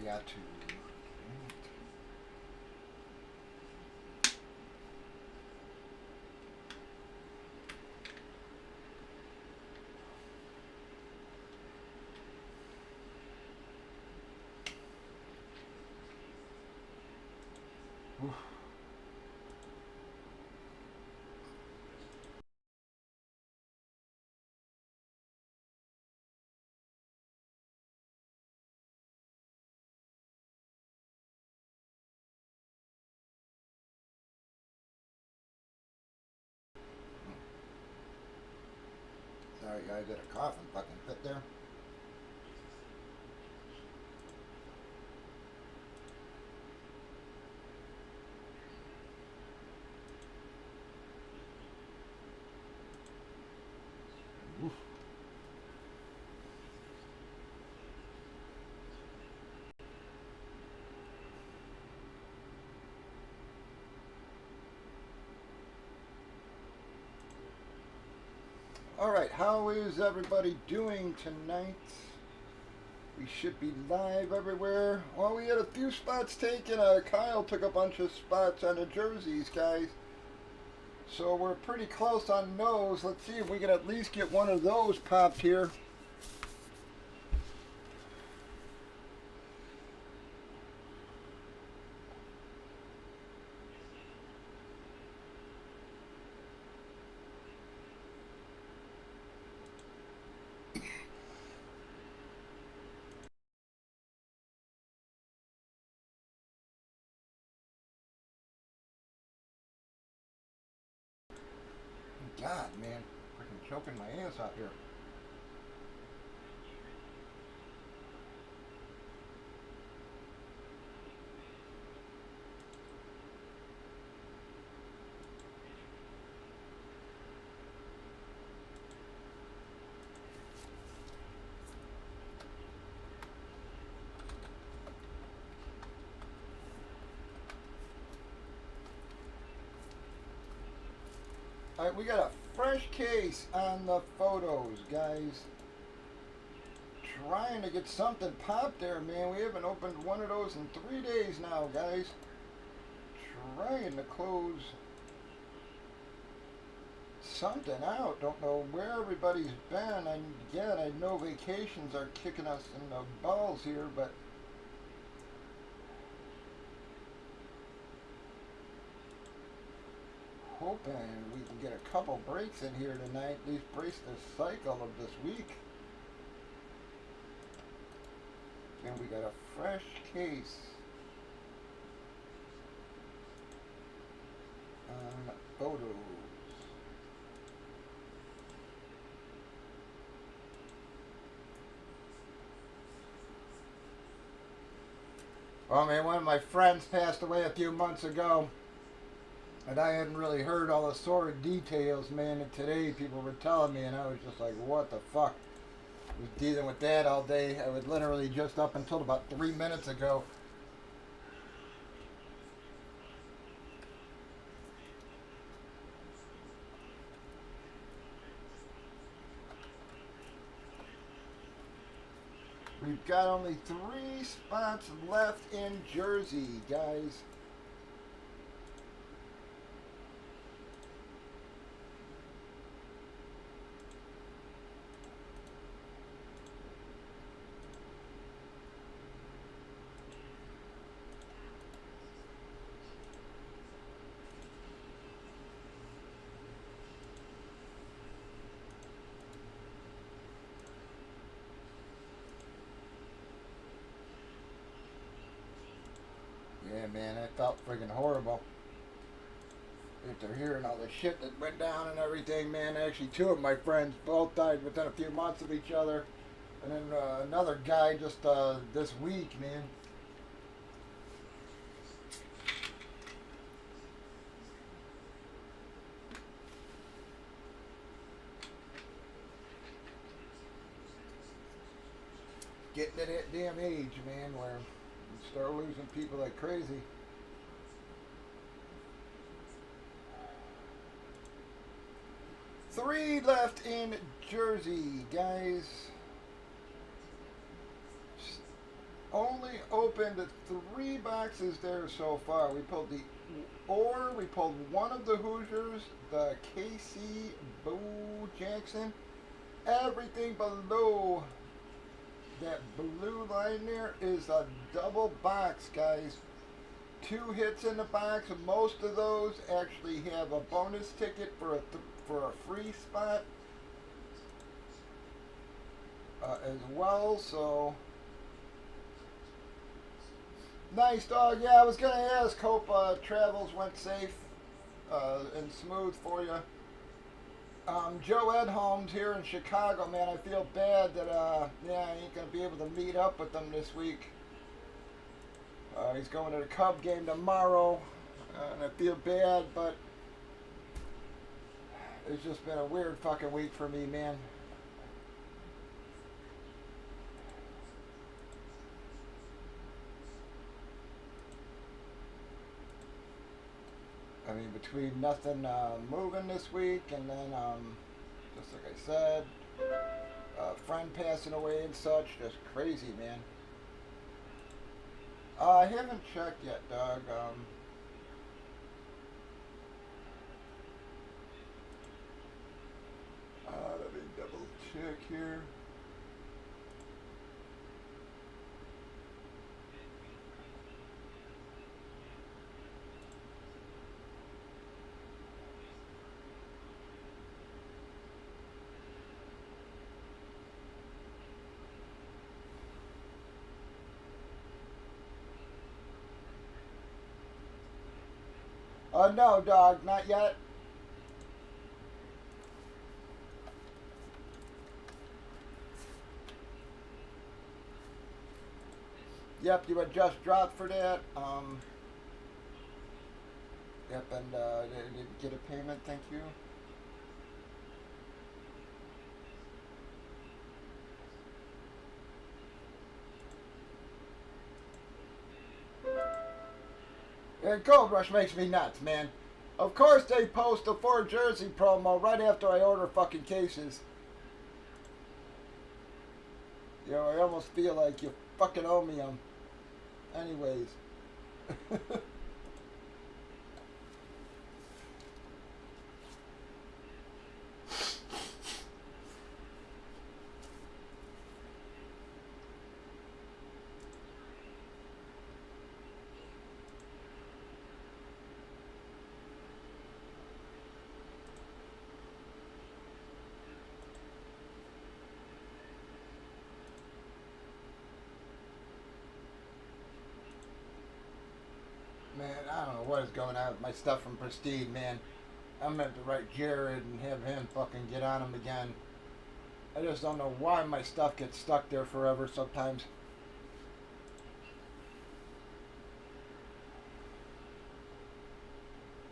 got to. Oof. Sorry, guys, did a coughing fucking fit there. Oof. Alright, how is everybody doing tonight? We should be live everywhere. Well, we had a few spots taken. Kyle took a bunch of spots on the jerseys, guys. So we're pretty close on those. Let's see if we can at least get one of those popped here. God, man, freaking choking my ass out here. Alright, we got a fresh case on the photos, guys. Trying to get something popped there, man. We haven't opened one of those in 3 days now, guys. Trying to close something out. Don't know where everybody's been. And again, I know vacations are kicking us in the balls here, but hoping we can get a couple breaks in here tonight, at least brace the cycle of this week. And we got a fresh case on photos. Oh man, one of my friends passed away a few months ago. And I hadn't really heard all the sordid details, man. And today people were telling me, and I was just like, what the fuck? I was dealing with that all day. I was literally just up until about 3 minutes ago. We've got only 3 spots left in Jersey, guys. Yeah, man, I felt friggin' horrible after hearing all the shit that went down and everything, man. Actually, 2 of my friends both died within a few months of each other. And then another guy just this week, man. Getting to that damn age, man, where you start losing people like crazy. Three left in Jersey, guys. Only only opened 3 boxes there so far. We pulled the Orr, we pulled one of the Hoosiers, the KC Bo Jackson. Everything below that blue line there is a double box, guys. 2 hits in the box, and most of those actually have a bonus ticket for a free spot as well. So nice, dog. Yeah, I was gonna ask. Hope travels went safe and smooth for you. Joe Edholm's here in Chicago, man. I feel bad that yeah, I ain't gonna be able to meet up with them this week. He's going to the Cub game tomorrow, and I feel bad, but it's just been a weird fucking week for me, man. I mean, between nothing moving this week, and then, just like I said, a friend passing away and such, just crazy, man. I haven't checked yet, Doug. Let me double check here. No, dog, not yet. Yep, you had just dropped for that. Yep, and did get a payment, thank you. And Gold Rush makes me nuts, man. Of course they post a 4 jersey promo right after I order fucking cases. You know, I almost feel like you fucking owe me them. Anyways. Man, I don't know what is going on with my stuff from Prestige, man. I'm meant to write Jared and have him fucking get on him again. I just don't know why my stuff gets stuck there forever sometimes.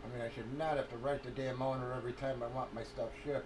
I mean, I should not have to write the damn owner every time I want my stuff shipped.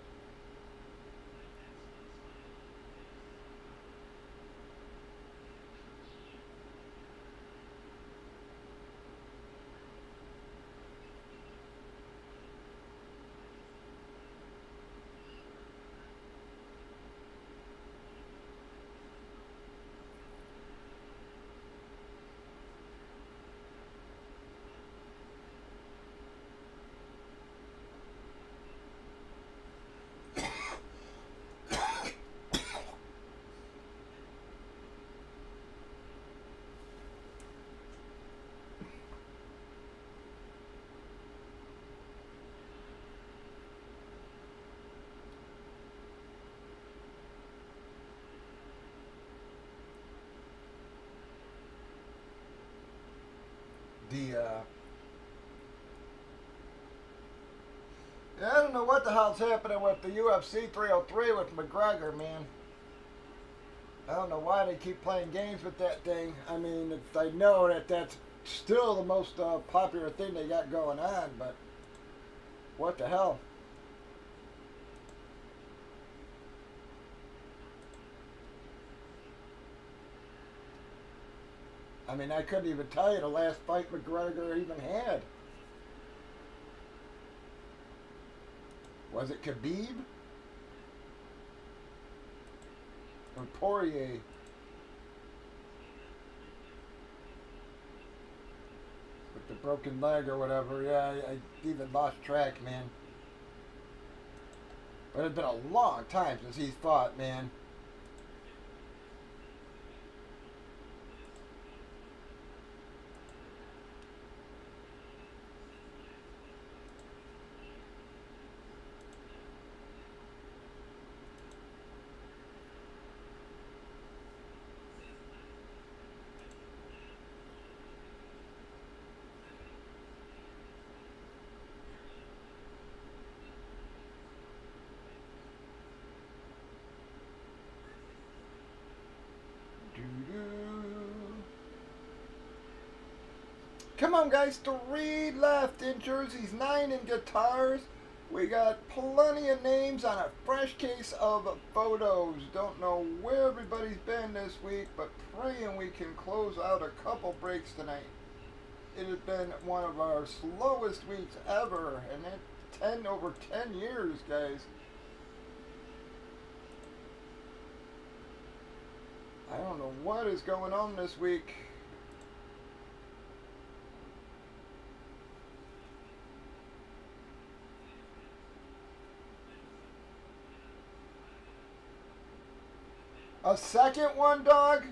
I don't know what the hell's happening with the UFC 303 with McGregor, man. I don't know why they keep playing games with that thing. I mean, I know that that's still the most popular thing they got going on, but what the hell? I mean, I couldn't even tell you the last fight McGregor even had. Was it Khabib? Or Poirier? broken leg or whatever. Yeah, I even lost track, man. But it's been a long time since he's fought, man. Come on, guys. 3 left in jerseys, 9 in guitars. We got plenty of names on a fresh case of photos. Don't know where everybody's been this week, but praying we can close out a couple breaks tonight. It has been one of our slowest weeks ever, and it's over 10 years, guys. I don't know what is going on this week. A second one, dog?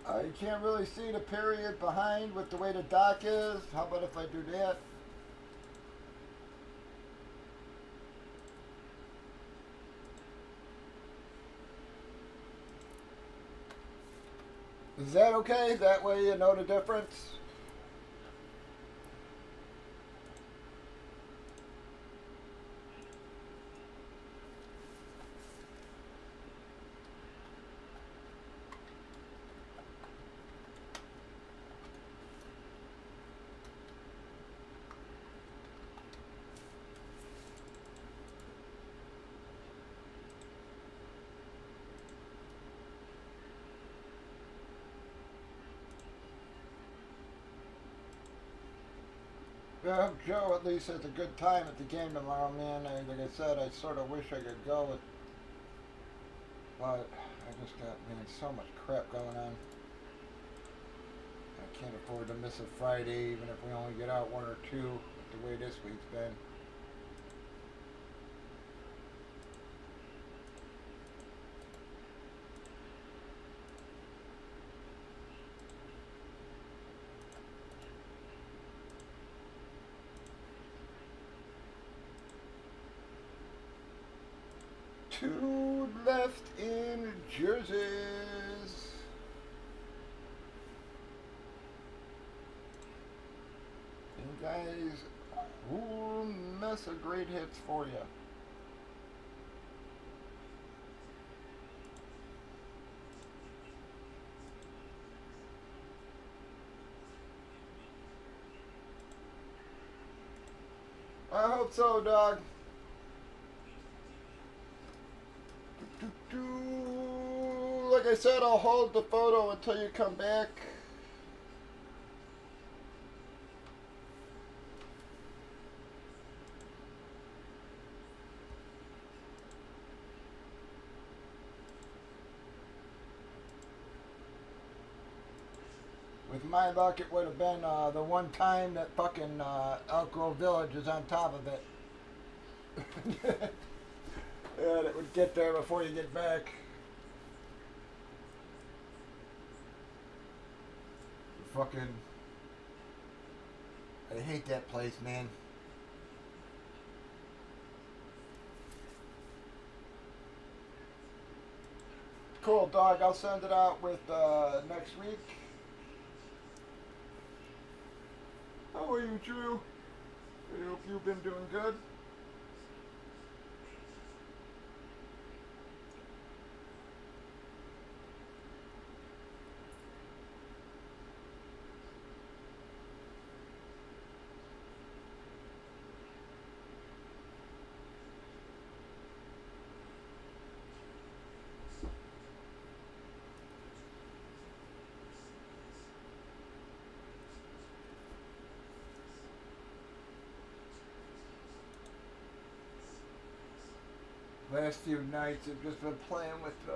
You can't really see the period behind with the way the dock is. How about if I do that? Is that okay? That way you know the difference? Yeah, I hope Joe at least has a good time at the game tomorrow, man. Like I said, I sort of wish I could go, but I just got, man, so much crap going on. I can't afford to miss a Friday, even if we only get out 1 or 2, with the way this week's been. Two left in jerseys. And guys, whole mess of great hits for you. I hope so, dog. Like I said, I'll hold the photo until you come back. With my luck, it would have been the one time that fucking Elk Grove Village is on top of it. Yeah, it would get there before you get back. Fucking, I hate that place, man. Cool, dog. I'll send it out with next week. How are you, Drew? I hope you've been doing good. Last few nights I've just been playing with the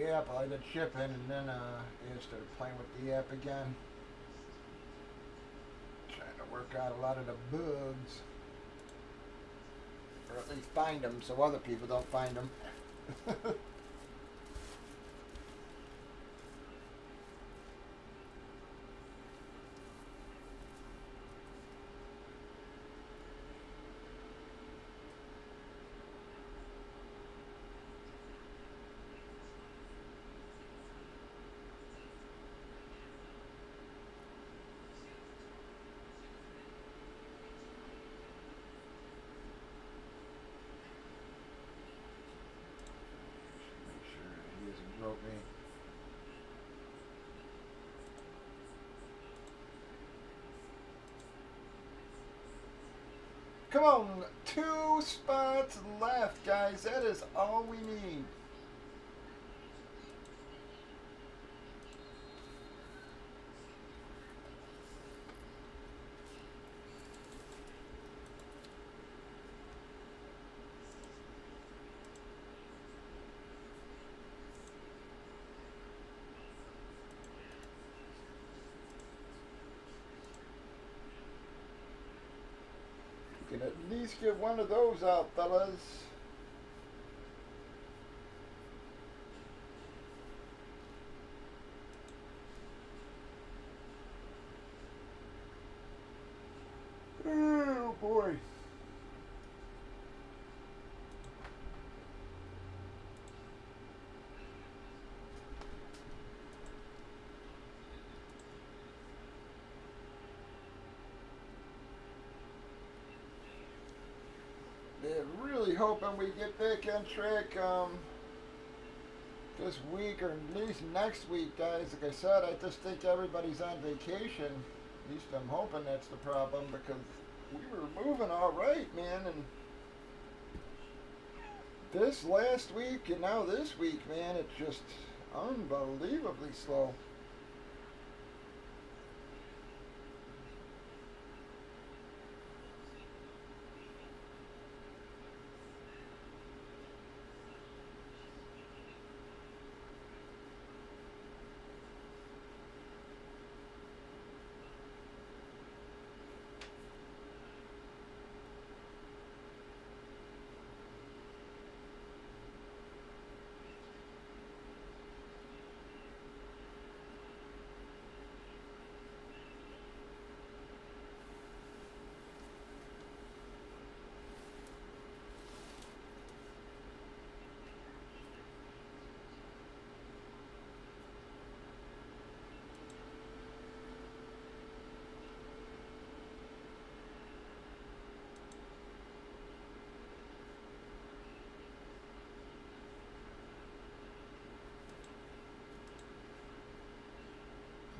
app. I did shipping and then I started playing with the app again. Trying to work out a lot of the bugs. Or at least find them so other people don't find them. Wrote me. Come on, 2 spots left, guys. That is all we need. Can at least get one of those out, fellas. Oh boy. They're really hoping we get back on track this week or at least next week, guys. Like I said, I just think everybody's on vacation. At least I'm hoping that's the problem because we were moving all right, man. And this last week and now this week, man, it's just unbelievably slow.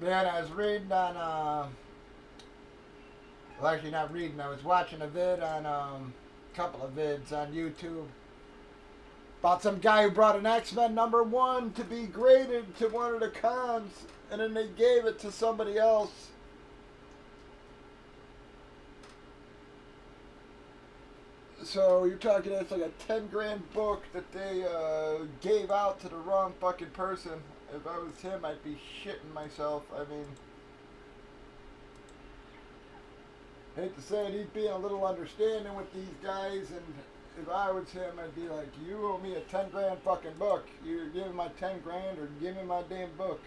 Man, I was reading on, well, actually not reading, I was watching a vid on, a couple of vids on YouTube about some guy who brought an X-Men #1 to be graded to one of the cons, and then they gave it to somebody else. So you're talking, it's like a 10 grand book that they gave out to the wrong fucking person. If I was him, I'd be shitting myself. I mean, hate to say it, he's being a little understanding with these guys, and if I was him, I'd be like, you owe me a 10 grand fucking book. You're giving my 10 grand or give me my damn book.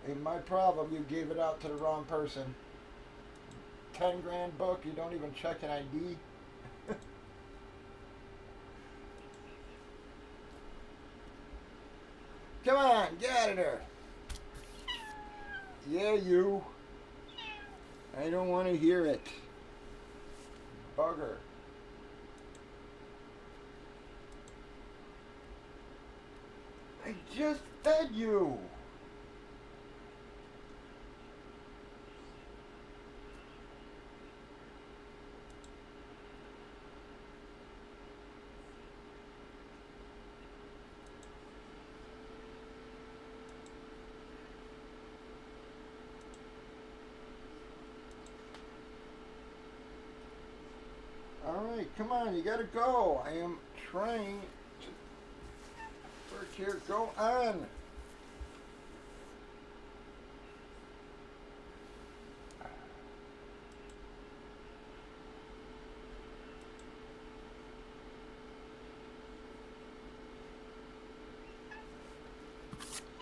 Ain't my problem, you gave it out to the wrong person. 10 grand book, you don't even check an ID. Come on, get out of there. Yeah, you. I don't want to hear it. Bugger. I just fed you. Come on, you gotta go. I am trying to work here. Go on.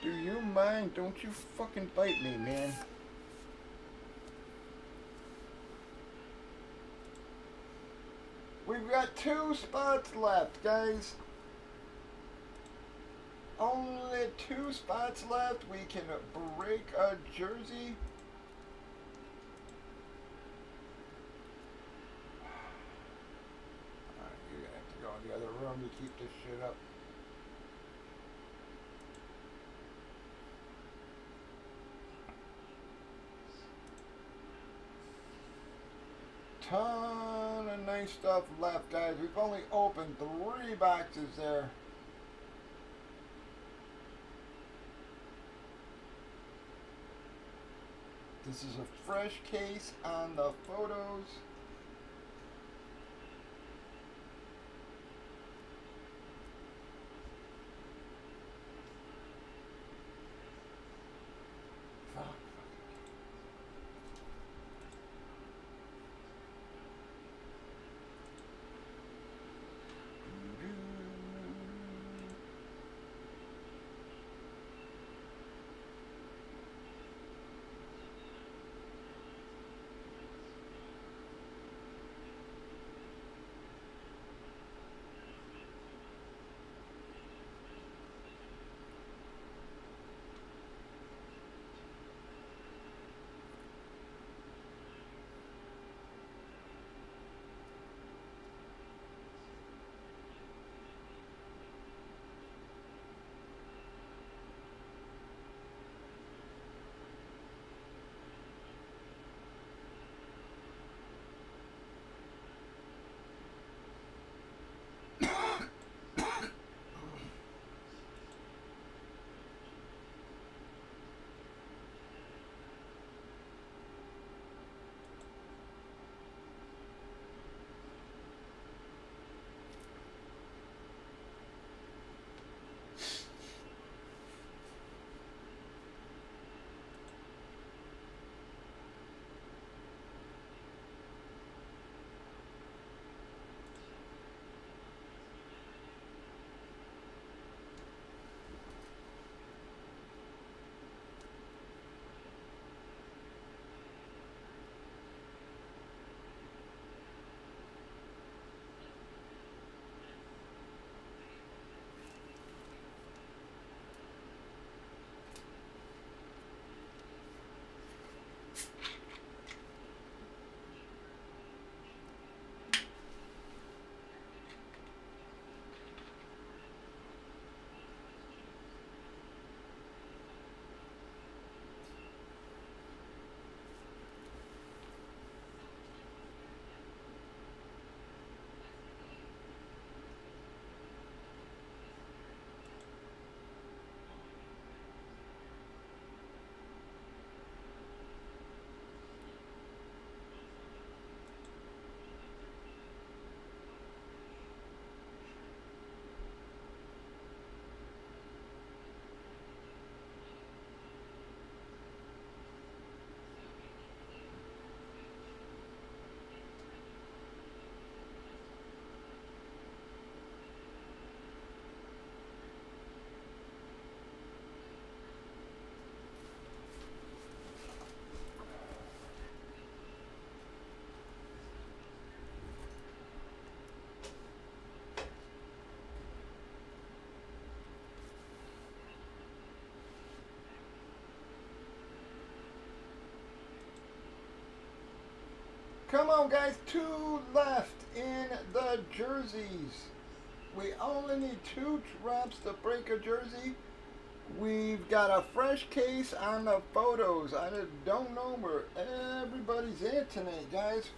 Do you mind? Don't you fucking bite me, man. We've got 2 spots left, guys. Only 2 spots left. We can break a jersey. Alright, you're gonna have to go in the other room to keep this shit up. Ton of nice stuff left, guys. We've only opened 3 boxes there. This is a fresh case on the photos. Come on, guys. 2 left in the jerseys. We only need 2 drops to break a jersey. We've got a fresh case on the photos. I don't know where everybody's at tonight, guys.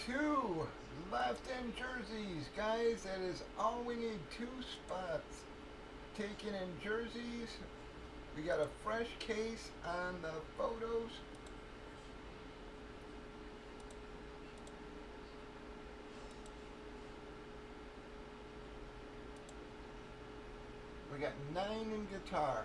2 left-in jerseys, guys. That is all we need. 2 spots taken in jerseys. We got a fresh case on the photos. We got 9 in guitar.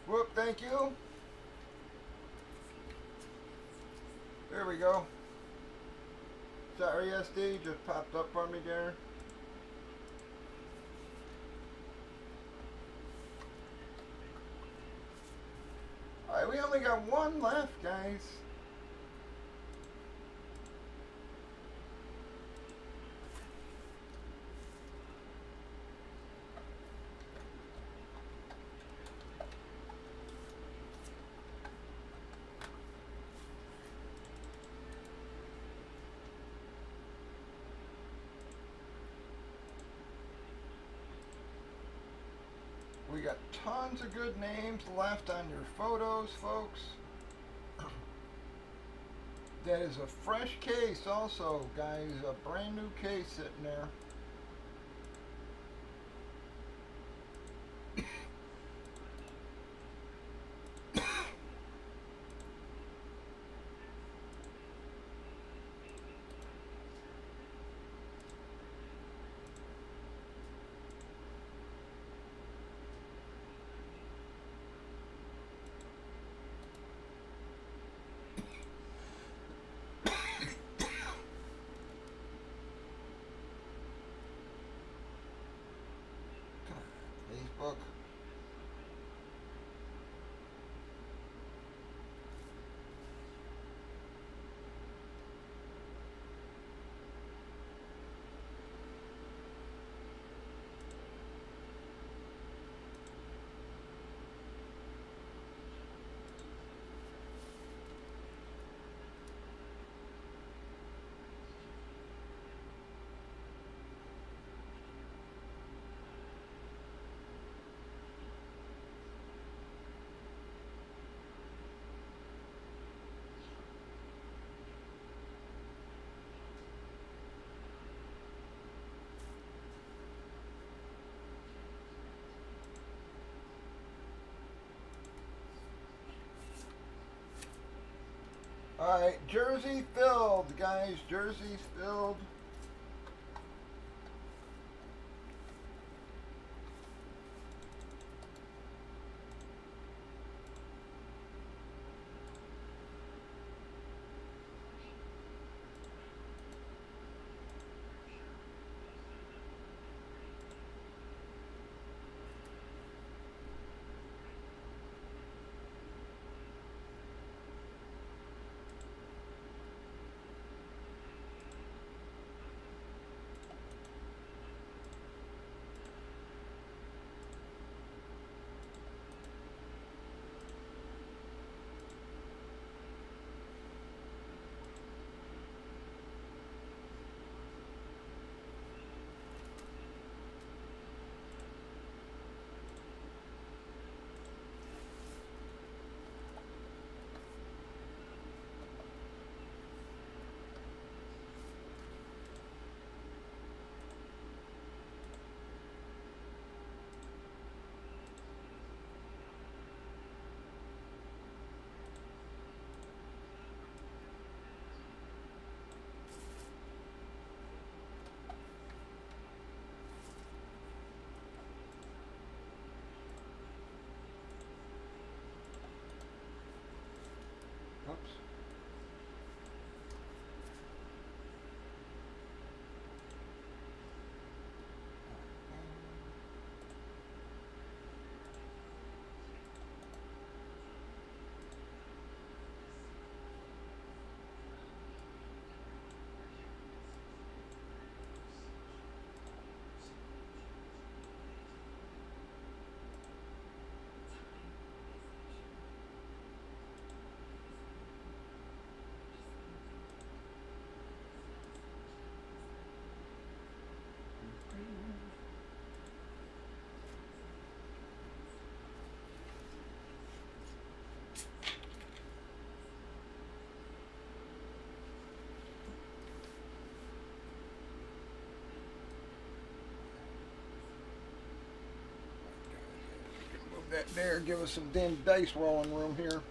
Whoop, thank you. There we go. Sorry, SD just popped up for me there. Alright, we only got 1 left, guys. We got tons of good names left on your photos, folks. That is a fresh case also, guys. A brand new case sitting there. Facebook. Alright, jersey filled, guys. Jerseys filled. that there. Give us some damn dice rolling room here.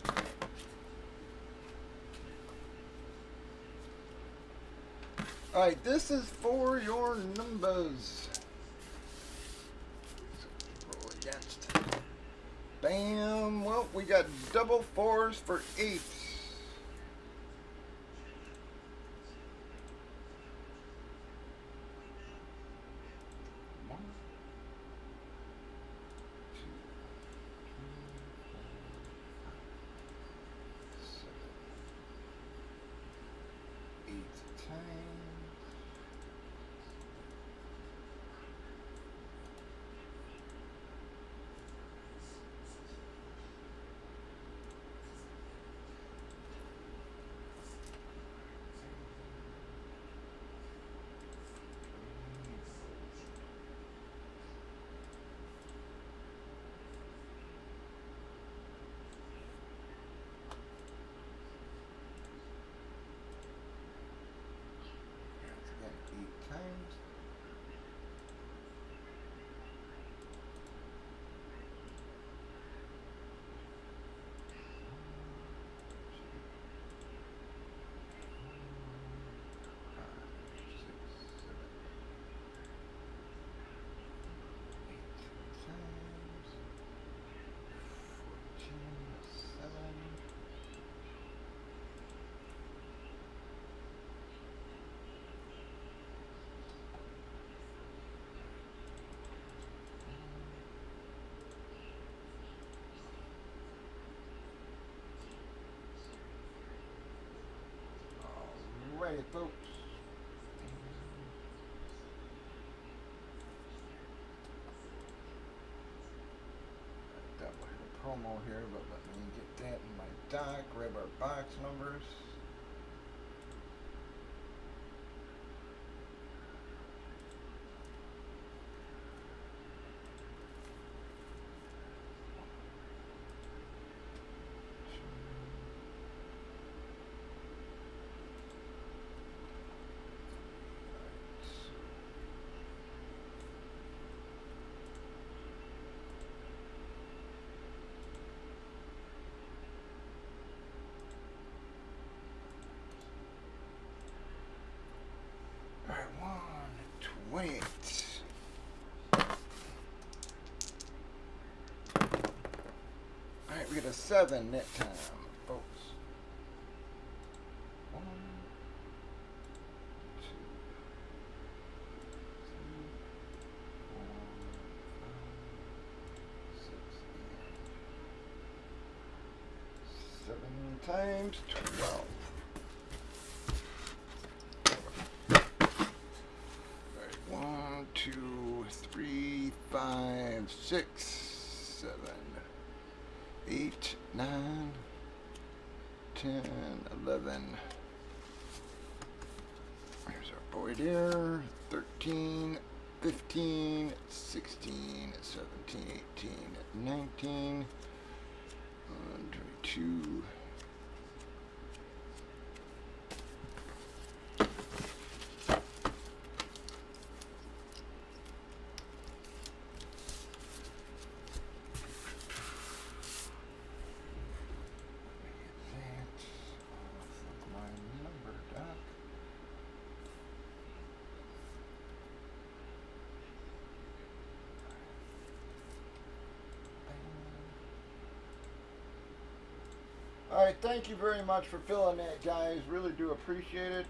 Alright, this is for your numbers. Roll against. Bam. Well, we got double fours for 8. Alrighty, folks. Double hit a promo here, but let me get that in my dock. Grab our box numbers. Wait. Alright, we got a 7 that time, folks. 1, 2, 3, 4, 5, 6, 7 times 12. 2, 3, 5, 6, 7, 8, 9, 10, 11. Here's our boy there. 13, 15, 16, 17, 18, 19, 22. Alright, thank you very much for filling that, guys. Really do appreciate it.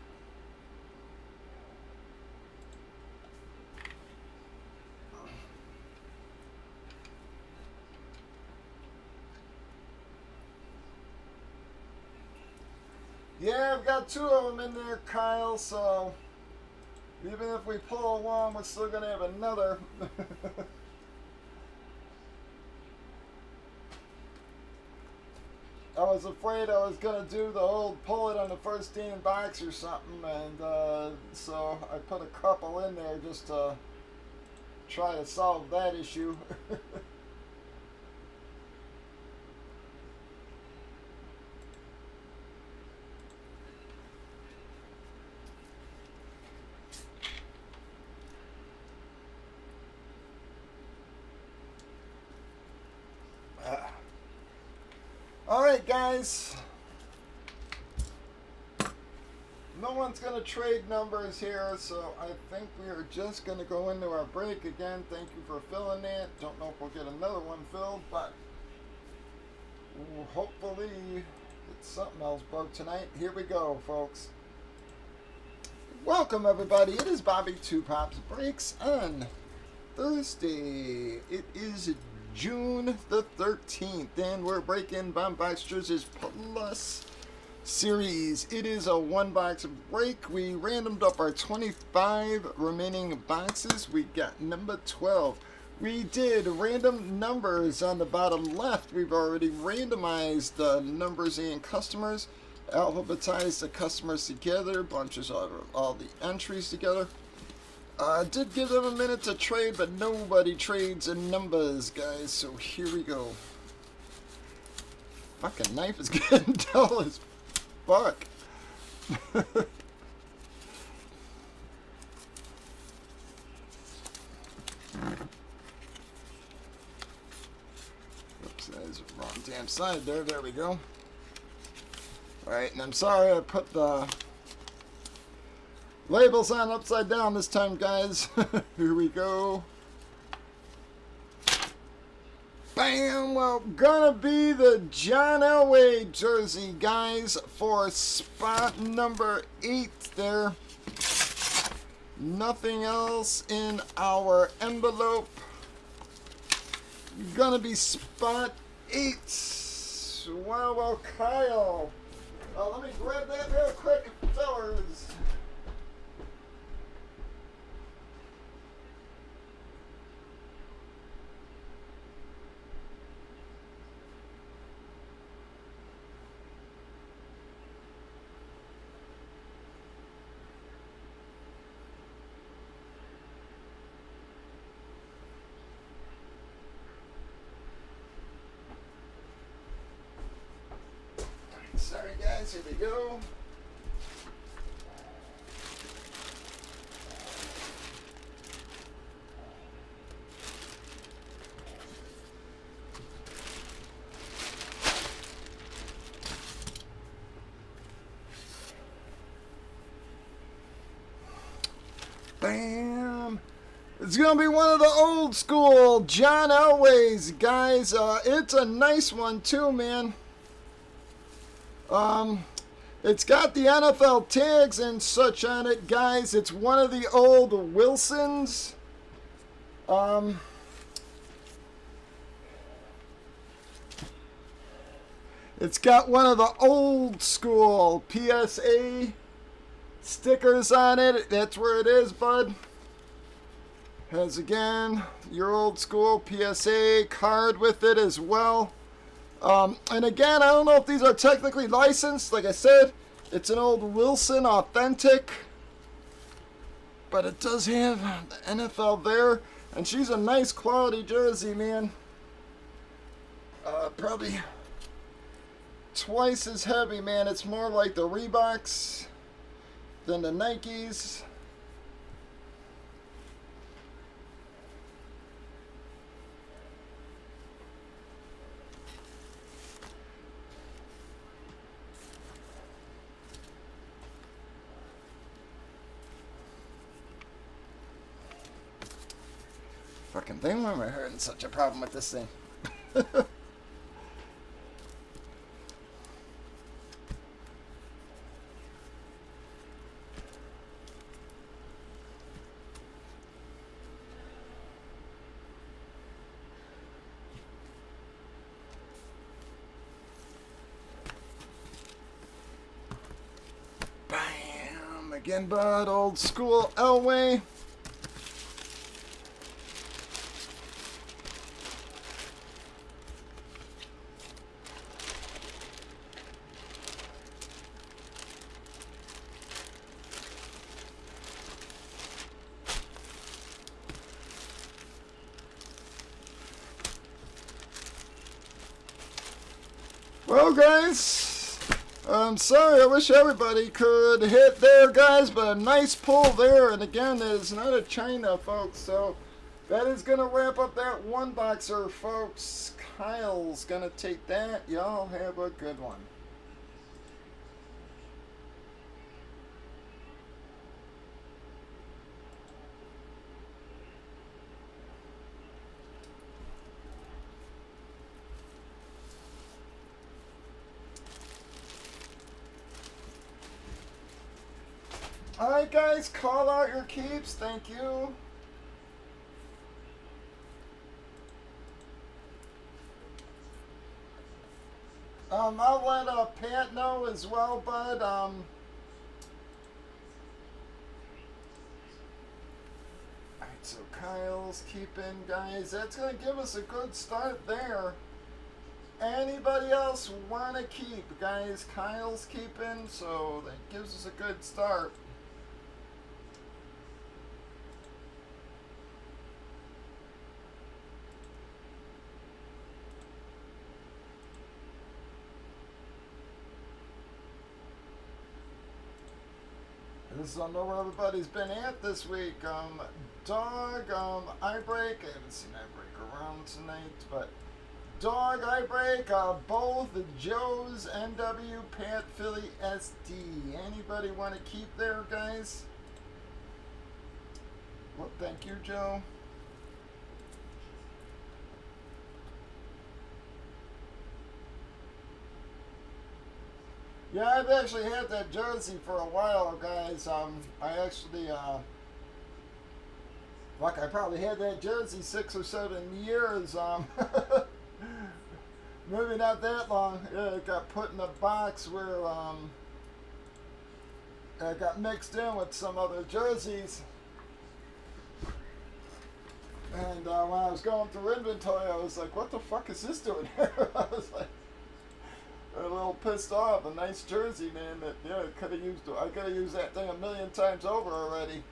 Yeah, I've got 2 of them in there, Kyle, so even if we pull one, we're still going to have another. I was afraid I was going to do the old pull it on the first team box or something, and so I put a couple in there just to try to solve that issue. Alright, guys. No one's going to trade numbers here, so I think we are just going to go into our break again. Thank you for filling it. Don't know if we'll get another one filled, but hopefully it's something else broke tonight. Here we go, folks. Welcome, everybody. It is Bobby Two Pops Breaks on Thursday. It is June the 13th, and we're breaking Bombasters' Plus series. It is a one box break. We randomed up our 25 remaining boxes. We got number 12. We did random numbers on the bottom left. We've already randomized the numbers and customers, alphabetized the customers together, bunches of all the entries together. Did give them a minute to trade, but nobody trades in numbers, guys. So here we go. Fucking knife is getting dull as fuck. Oops, that is the wrong damn side there. There we go. Alright, and I'm sorry I put the labels on upside down this time, guys. Here we go. Bam! Well, gonna be the John Elway jersey, guys, for spot number 8 there. Nothing else in our envelope. Gonna be spot 8. Well, Kyle. Let me grab that real quick, fellas. Sorry, guys, here we go. Bam! It's gonna be one of the old school John Elway's, guys. It's a nice one too, man. It's got the NFL tags and such on it, guys. It's one of the old Wilsons. It's got one of the old school PSA stickers on it. That's where it is, bud. Has, again, your old school PSA card with it as well. And again, I don't know if these are technically licensed. Like I said, it's an old Wilson authentic. But it does have the NFL there. And she's a nice quality jersey, man. Probably twice as heavy, man. It's more like the Reeboks than the Nikes. Fucking thing, why am I having such a problem with this thing? Bam! Again, bud, old school Elway. Well, guys, I'm sorry. I wish everybody could hit there, guys, but a nice pull there. And again, it is not a China, folks. So That is going to wrap up that one boxer, folks. Kyle's going to take that. Y'all have a good one. Alright guys, call out your keeps. Thank you. I'll let Pat know as well, bud. Alright, so Kyle's keeping, guys. That's going to give us a good start there. Anybody else want to keep, guys? Kyle's keeping, so that gives us a good start. I don't know where everybody's been at this week. Dog, Eyebreak. I haven't seen Eyebreak around tonight, but Dog, Eyebreak, both Joe's, NW, Pat, Philly, SD. Anybody want to keep there, guys? Well, thank you, Joe. Yeah, I've actually had that jersey for a while, guys. I actually, I probably had that jersey 6 or 7 years. Maybe not that long. Yeah, it got put in a box where, it got mixed in with some other jerseys. And when I was going through inventory, I was like, what the fuck is this doing here? I was like, a little pissed off. A nice jersey, man. That I could have used that thing a million times over already.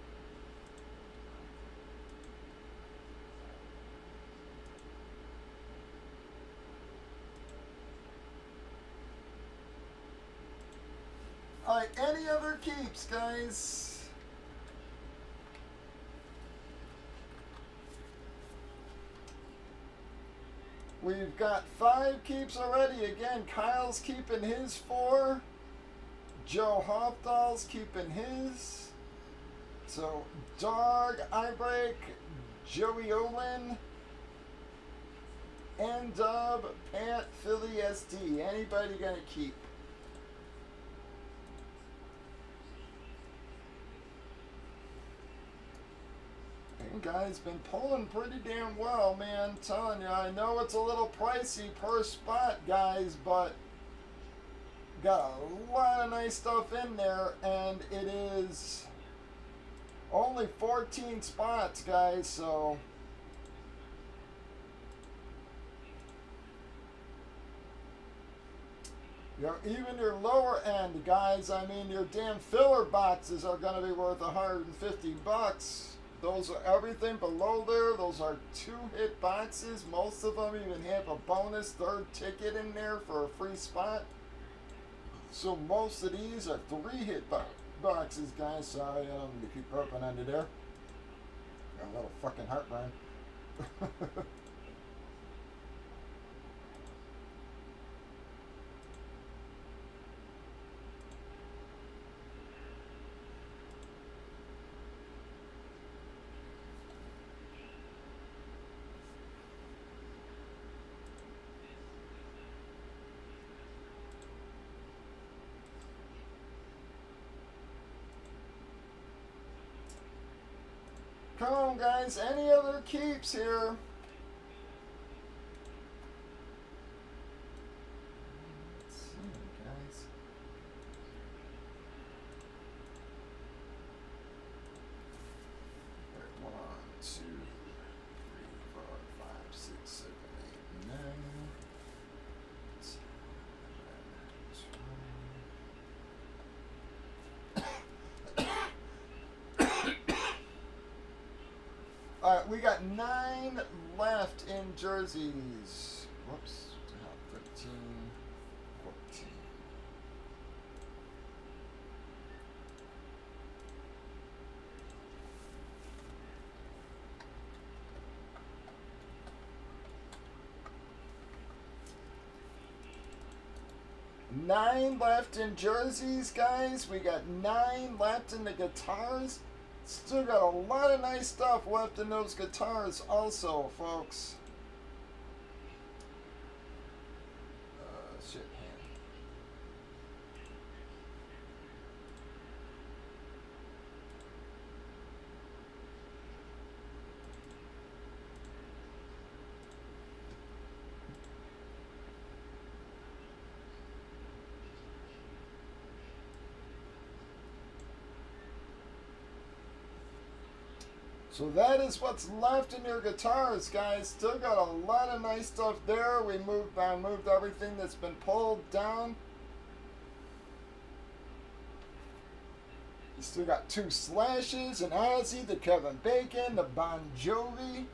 All right, any other keeps, guys? We've got 5 keeps already. Again, Kyle's keeping his 4. Joe Hofdahl's keeping his. So, Dog, Eyebreak, Joey Olin, N-Dub, Pat, Philly, SD. Anybody gonna keep? Guys, been pulling pretty damn well, man. I'm telling you, I know it's a little pricey per spot, guys, but got a lot of nice stuff in there, and it is only 14 spots, guys, so even your lower end, guys, I mean, your damn filler boxes are going to be worth 150 bucks. Those are everything below there. Those are 2-hit boxes. Most of them even have a bonus 3rd ticket in there for a free spot. So most of these are 3-hit boxes, guys. Sorry, I don't mean to keep burping under there. Got a little fucking heartburn. Come on, guys. Any other keeps here? Let's see, guys. All right, 1, 2, 3, 4, 5, 6, 7, 8, 9. 10, 11, 12. Alright, we got 9 left in jerseys. Whoops. 13, 14. 9 left in jerseys, guys. We got 9 left in the guitars. Still got a lot of nice stuff left in those guitars also, folks. Shit, hand. So that is what's left in your guitars, guys. Still got a lot of nice stuff there. We moved everything that's been pulled down. You still got 2 Slashes, an Ozzy, the Kevin Bacon, the Bon Jovi,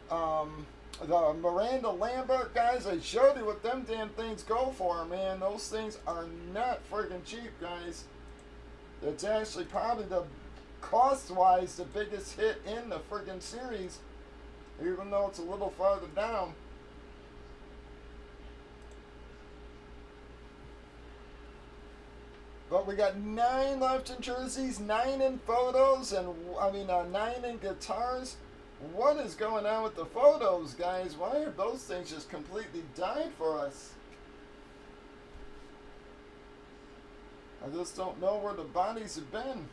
the Miranda Lambert, guys. I showed you what them damn things go for, man. Those things are not friggin' cheap, guys. It's actually probably the cost-wise the biggest hit in the friggin' series, even though it's a little farther down. But we got 9 left in jerseys, 9 in photos, and 9 in guitars. What is going on with the photos, guys? Why have those things just completely died for us? I just don't know where the bodies have been.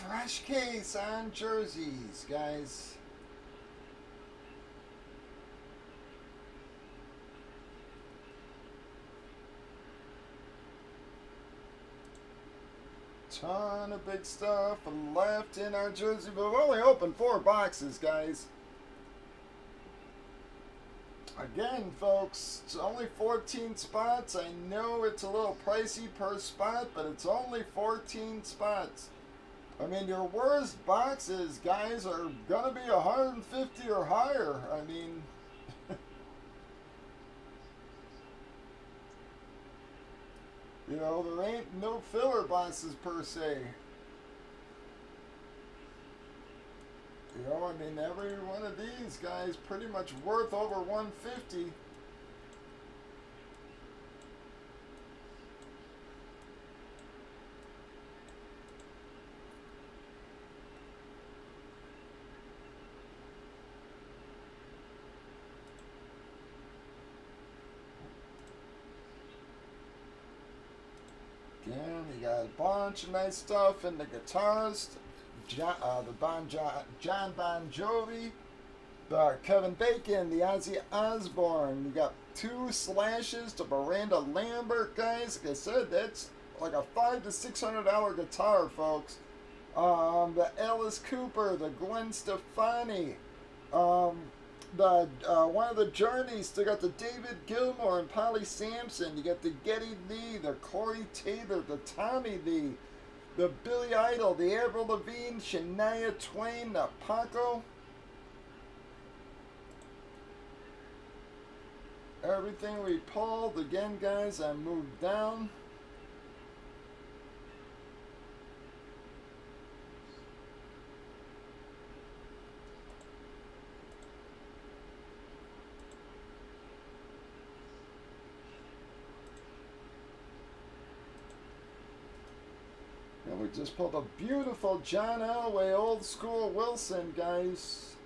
Fresh case on jerseys, guys. Ton of big stuff left in our jersey, but we've only opened 4 boxes, guys. Again, folks, it's only 14 spots. I know it's a little pricey per spot, but it's only 14 spots. I mean, your worst boxes, guys, are going to be 150 or higher. I mean, you know, there ain't no filler boxes per se. You know, I mean, every one of these guys pretty much worth over 150. Again, you got a bunch of nice stuff in the guitars. John Bon Jovi, the Kevin Bacon, the Ozzy Osbourne. You got 2 Slashes to Miranda Lambert, guys. Like I said, that's like a $500 to $600 guitar, folks. The Alice Cooper, the Gwen Stefani, one of the Journeys. They got the David Gilmour and Polly Sampson. You got the Geddy Lee, the Corey Taylor, the Tommy Lee, the Billy Idol, the Avril Lavigne, Shania Twain, the Paco. Everything we pulled. Again, guys, I moved down. And we just pulled a beautiful John Elway old school Wilson, guys.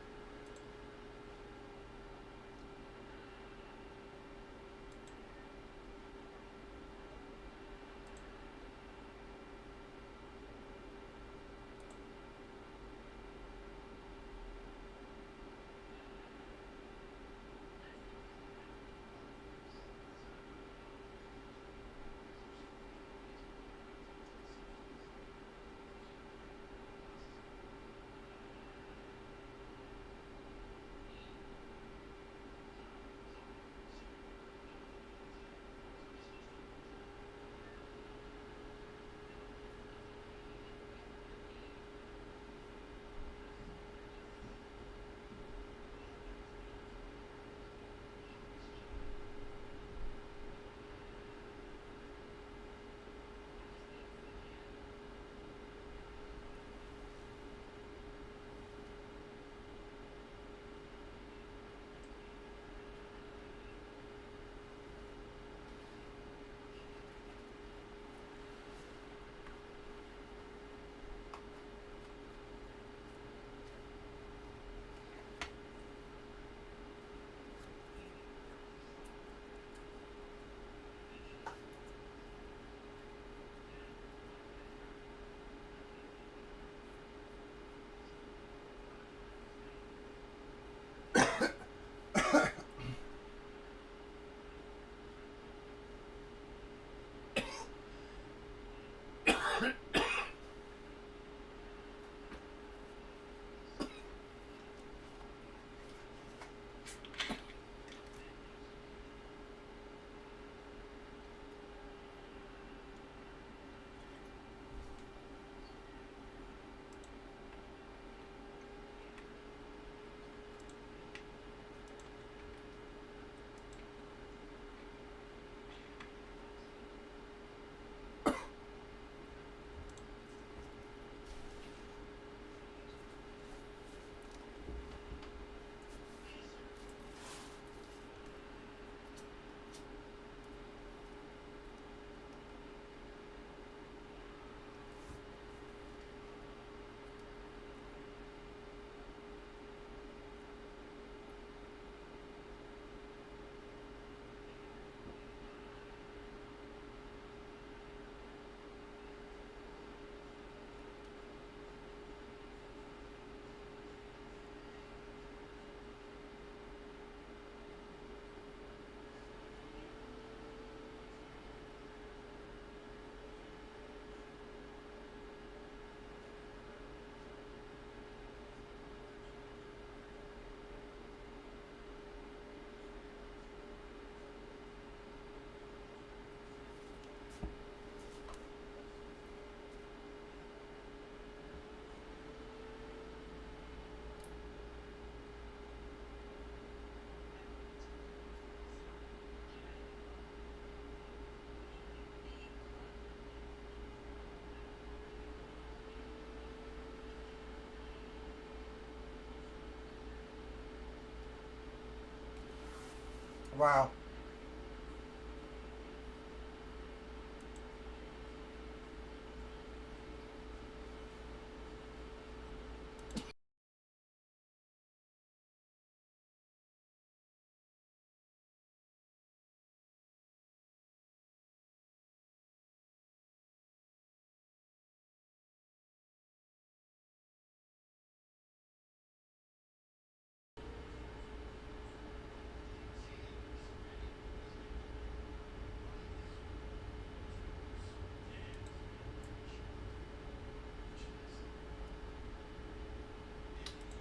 Wow.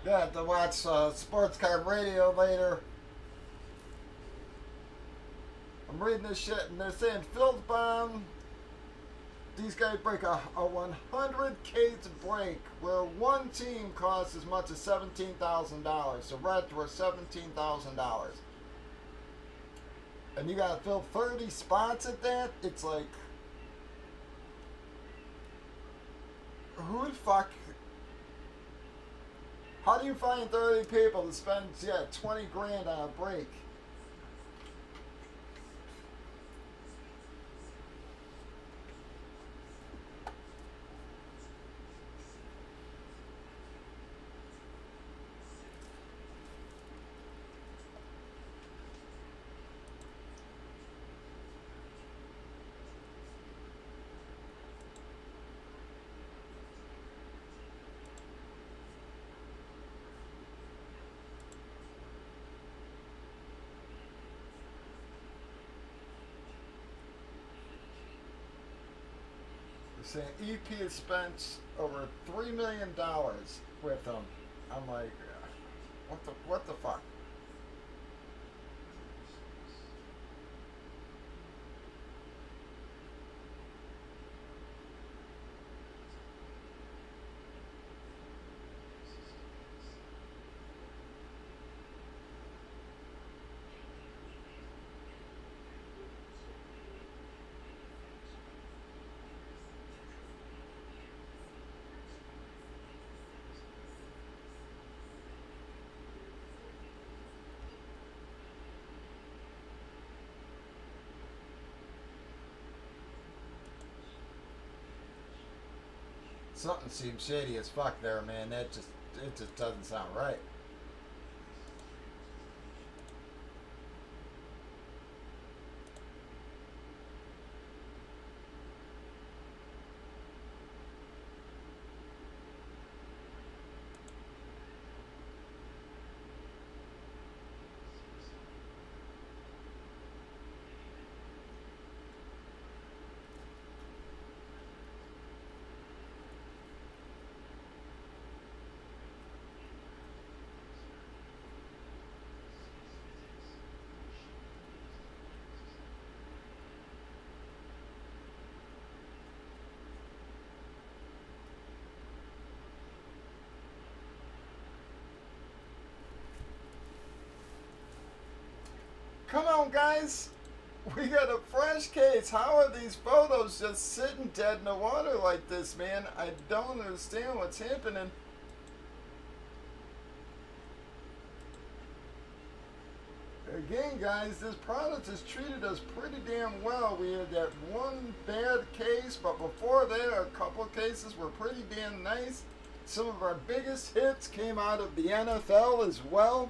Yeah, have to watch Sports Card Radio later. I'm reading this shit and they're saying Phil's bomb. These guys break a 100K to break, where one team costs as much as $17,000. The Reds were $17,000. And you gotta fill 30 spots at that? It's like, who the fuck? How do you find 30 people to spend, 20 grand on a break? Saying EP has spent over $3 million with them. I'm like, what the fuck? Something seems shady as fuck there, man. It just doesn't sound right. Come on, guys. We got a fresh case. How are these photos just sitting dead in the water like this, man? I don't understand what's happening. Again, guys, this product has treated us pretty damn well. We had that one bad case, but before that, a couple of cases were pretty damn nice. Some of our biggest hits came out of the NFL as well.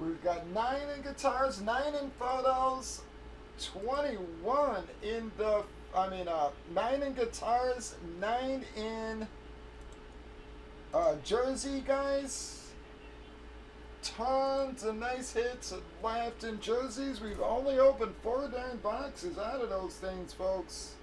We've got 9 in guitars, 9 in photos, 21 in the 9 in guitars, 9 in jersey, guys. Tons of nice hits left in jerseys. We've only opened 4 darn boxes out of those things, folks.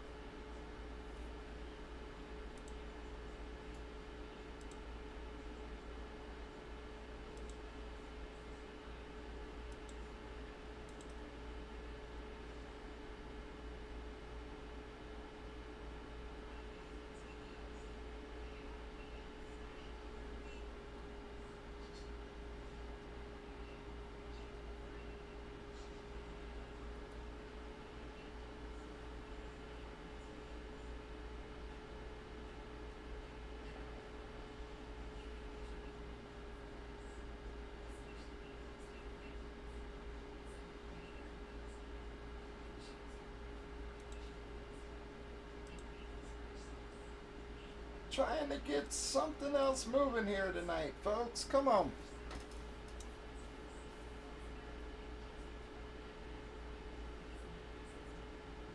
Trying to get something else moving here tonight, folks. Come on.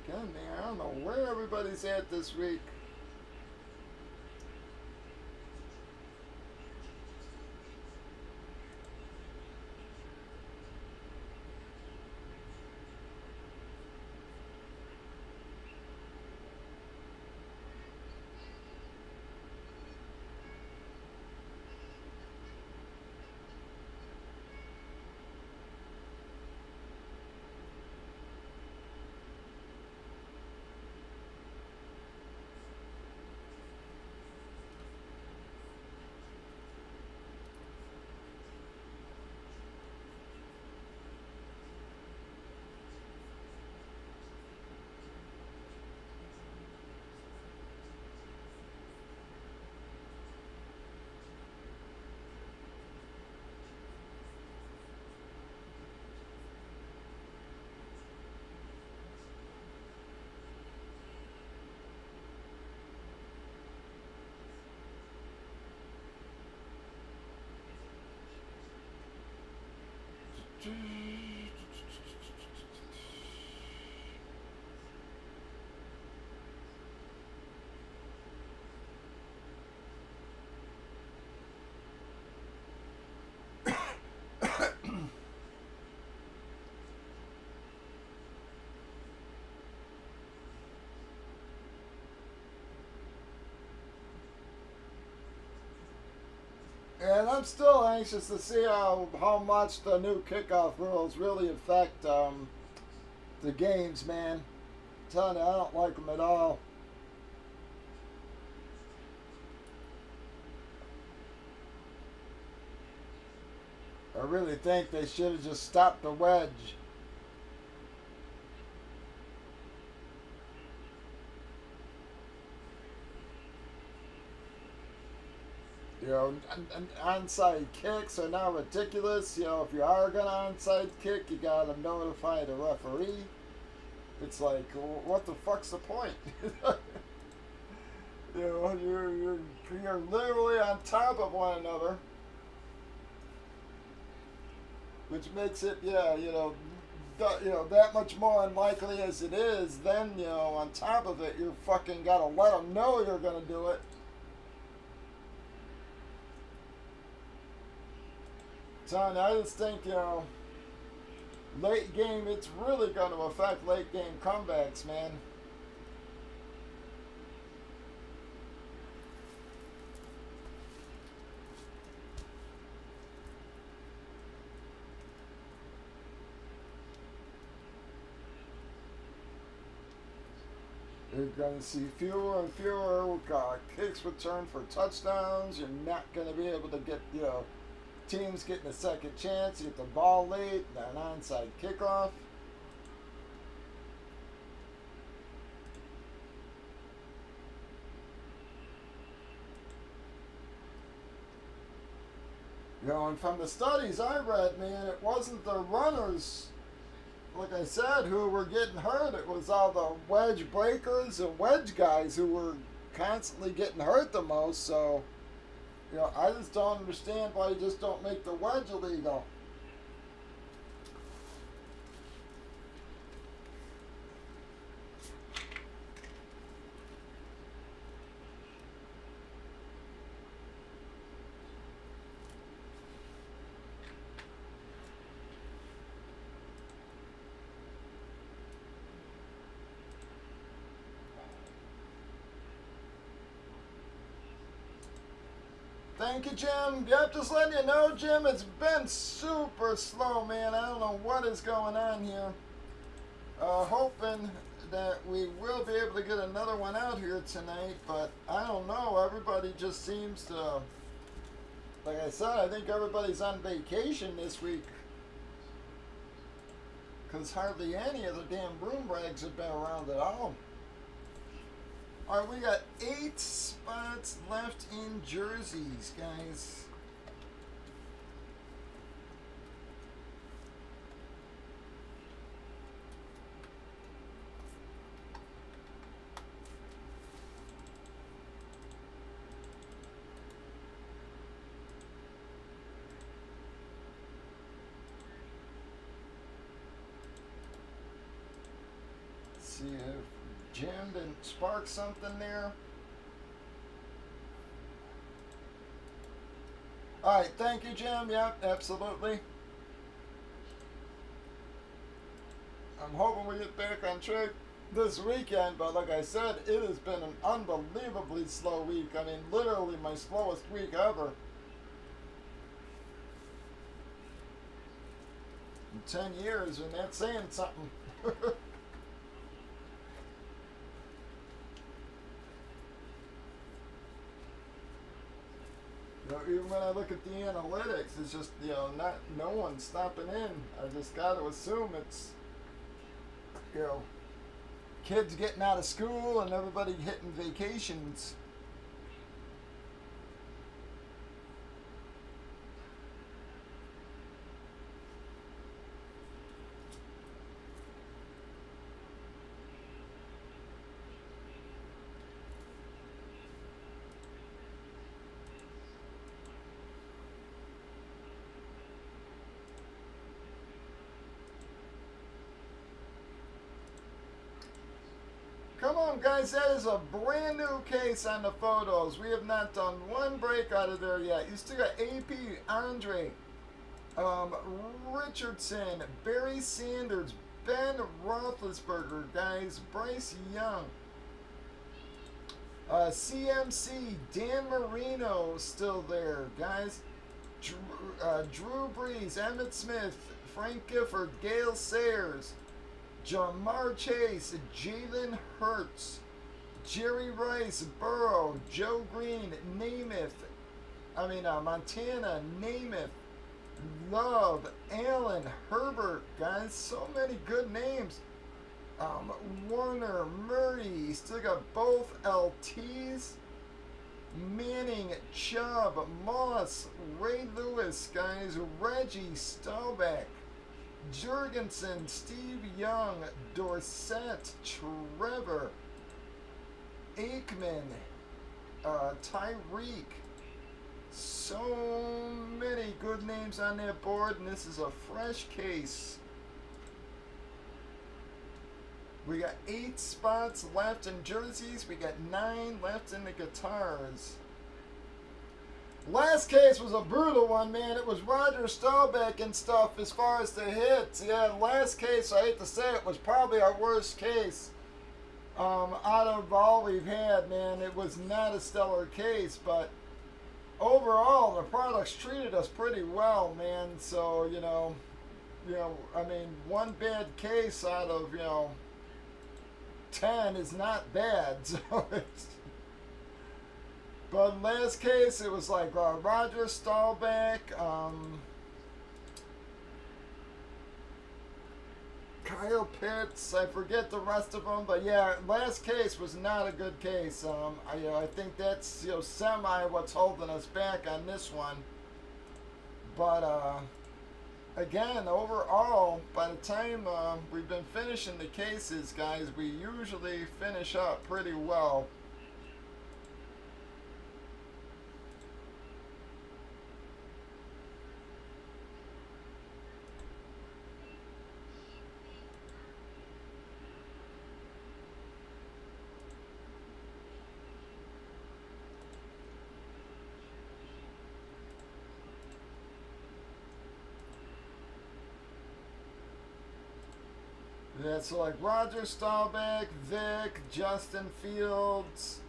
Again, man, I don't know where everybody's at this week. And I'm still anxious to see how much the new kickoff rules really affect the games, man. I'm telling you, I don't like them at all. I really think they should have just stopped the wedge. You know, onside kicks are now ridiculous. You know, if you are going to onside kick, you got to notify the referee. It's like, what the fuck's the point? You know, you're literally on top of one another, which makes it, yeah, that much more unlikely as it is. Then, you know, on top of it, you fucking got to let them know you're going to do it. I just think, you know, late game, it's really going to affect late game comebacks, man. You're going to see fewer and fewer kicks return for touchdowns. You're not going to be able to get, you know, teams getting a second chance. You get the ball late, an onside kickoff. You know, and from the studies I read, man, it wasn't the runners, like I said, who were getting hurt. It was all the wedge breakers and wedge guys who were constantly getting hurt the most. So, you know, I just don't understand why you just don't make the wedge illegal. Thank you, Jim. Yep, just letting you know, Jim, it's been super slow, man. I don't know what is going on here. Hoping that we will be able to get another one out here tonight, but I don't know. Everybody just seems to, like I said, I think everybody's on vacation this week, because hardly any of the damn broom rags have been around at all. Alright, we got 8 spots left in jerseys, guys. See if Jim didn't spark something there. Alright, thank you, Jim. Yep, absolutely. I'm hoping we get back on track this weekend, but like I said, it has been an unbelievably slow week. I mean, literally my slowest week ever. In 10 years, and that's saying something. Even when I look at the analytics, it's just, no one's stopping in. I just got to assume it's, kids getting out of school and everybody hitting vacations. Come on, guys, that is a brand new case on the photos. We have not done one break out of there yet. You still got AP, Andre, Richardson, Barry Sanders, Ben Roethlisberger, guys, Bryce Young, CMC, Dan Marino still there, guys, Drew Brees, Emmitt Smith, Frank Gifford, Gale Sayers, Jamar Chase, Jalen Hurts, Jerry Rice, Burrow, Joe Green, Montana, Namath, Love, Allen, Herbert, guys, so many good names. Warner, Murray, still got both LTs. Manning, Chubb, Moss, Ray Lewis, guys, Reggie, Staubach, Jurgensen, Steve Young, Dorsett, Trevor, Aikman, Tyreek. So many good names on that board, and this is a fresh case. We got 8 spots left in jerseys. We got 9 left in the guitars. Last case was a brutal one, man. It was Roger Staubach and stuff as far as the hits. Yeah, last case, I hate to say it, was probably our worst case out of all we've had, man. It was not a stellar case, but overall, the products treated us pretty well, man. So, one bad case out of, 10 is not bad. So it's... But last case, it was like Roger Staubach, Kyle Pitts, I forget the rest of them, but yeah, last case was not a good case. I think that's semi what's holding us back on this one. But again, overall, by the time we've been finishing the cases, guys, we usually finish up pretty well. Yeah, so like Roger Staubach, Vic, Justin Fields,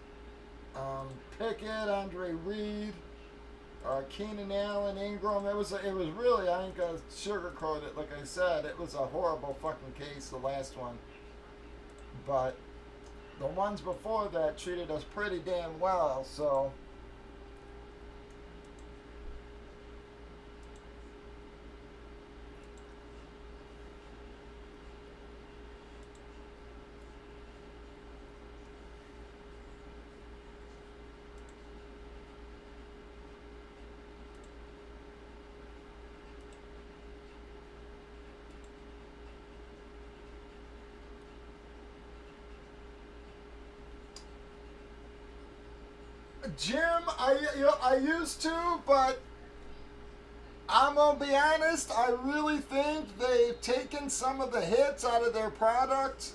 Pickett, Andre Reed, Keenan Allen, Ingram. It was really, I ain't gonna sugarcoat it. Like I said, it was a horrible fucking case, the last one. But the ones before that treated us pretty damn well. So Jim, I used to, but I'm gonna be honest. I really think they've taken some of the hits out of their product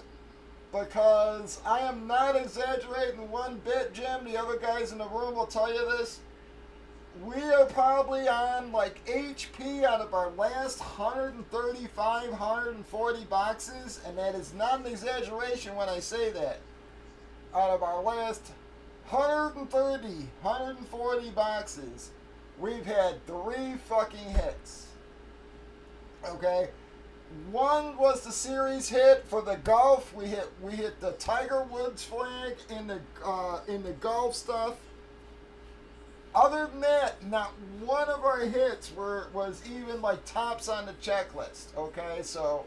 because I am not exaggerating one bit, Jim. The other guys in the room will tell you this. We are probably on like HP out of our last 135, 140 boxes, and that is not an exaggeration when I say that. Out of our last 130, 140 boxes, we've had 3 fucking hits. Okay? One was the series hit for the golf. We hit the Tiger Woods flag in the golf stuff. Other than that, not one of our hits was even like tops on the checklist. Okay, so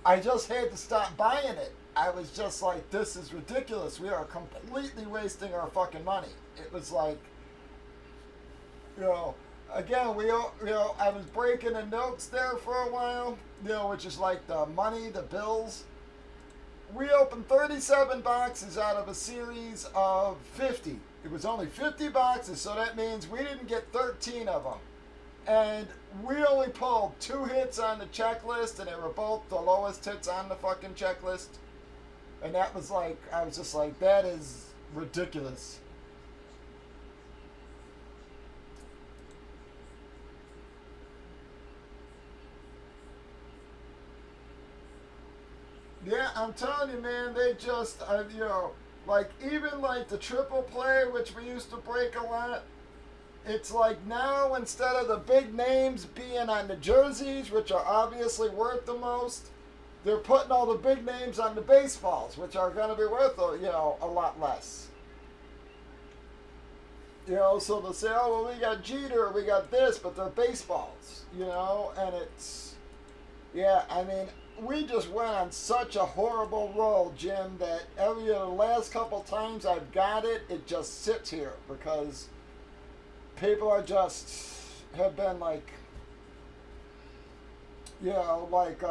I just had to stop buying it. I was just like, this is ridiculous. We are completely wasting our fucking money. It was like, again, I was breaking the notes there for a while, which is like the money, the bills. We opened 37 boxes out of a series of 50. It was only 50 boxes, so that means we didn't get 13 of them. And we only pulled 2 hits on the checklist, and they were both the lowest hits on the fucking checklist. And that was like, I was just like, that is ridiculous. Yeah, I'm telling you, man, they just, like, even like the triple play, which we used to break a lot, it's like now instead of the big names being on the jerseys, which are obviously worth the most, they're putting all the big names on the baseballs, which are going to be worth, a lot less. So they'll say, oh, well, we got Jeter, we got this, but they're baseballs, and it's, yeah, I mean, we just went on such a horrible roll, Jim, that every the last couple times I've got it, it just sits here because people are just have been like, like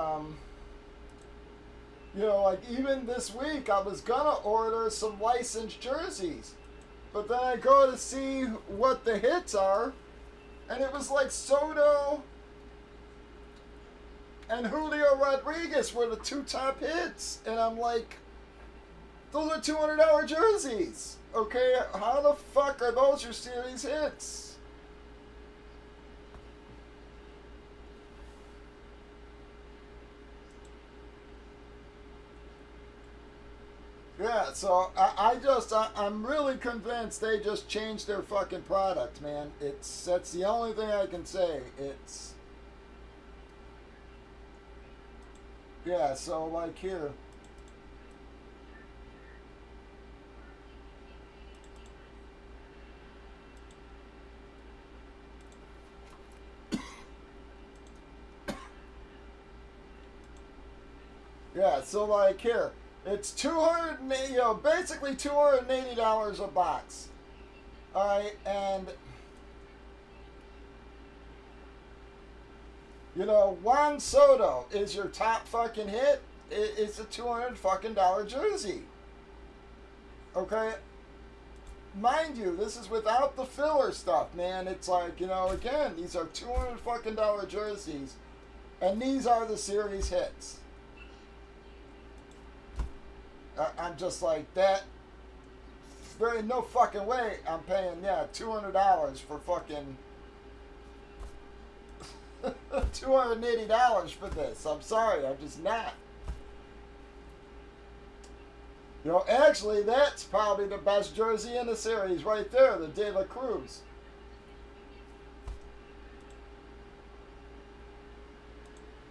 even this week I was gonna order some licensed jerseys, but then I go to see what the hits are, and it was like Soto and Julio Rodriguez were the 2 top hits. And I'm like, those are $200 jerseys. Okay, how the fuck are those your series hits? Yeah, so I'm really convinced they just changed their fucking product, man. That's the only thing I can say. Yeah, so like here. Yeah, so like here. It's basically $280 a box. Alright, and Juan Soto is your top fucking hit. It's a $200 fucking jersey. Okay? Mind you, this is without the filler stuff, man. It's like, again, these are $200 fucking jerseys. And these are the series hits. I'm just like, that. There ain't no fucking way I'm paying, $200 for fucking $280 for this. I'm sorry, I'm just not. Actually, that's probably the best jersey in the series right there, the De La Cruz.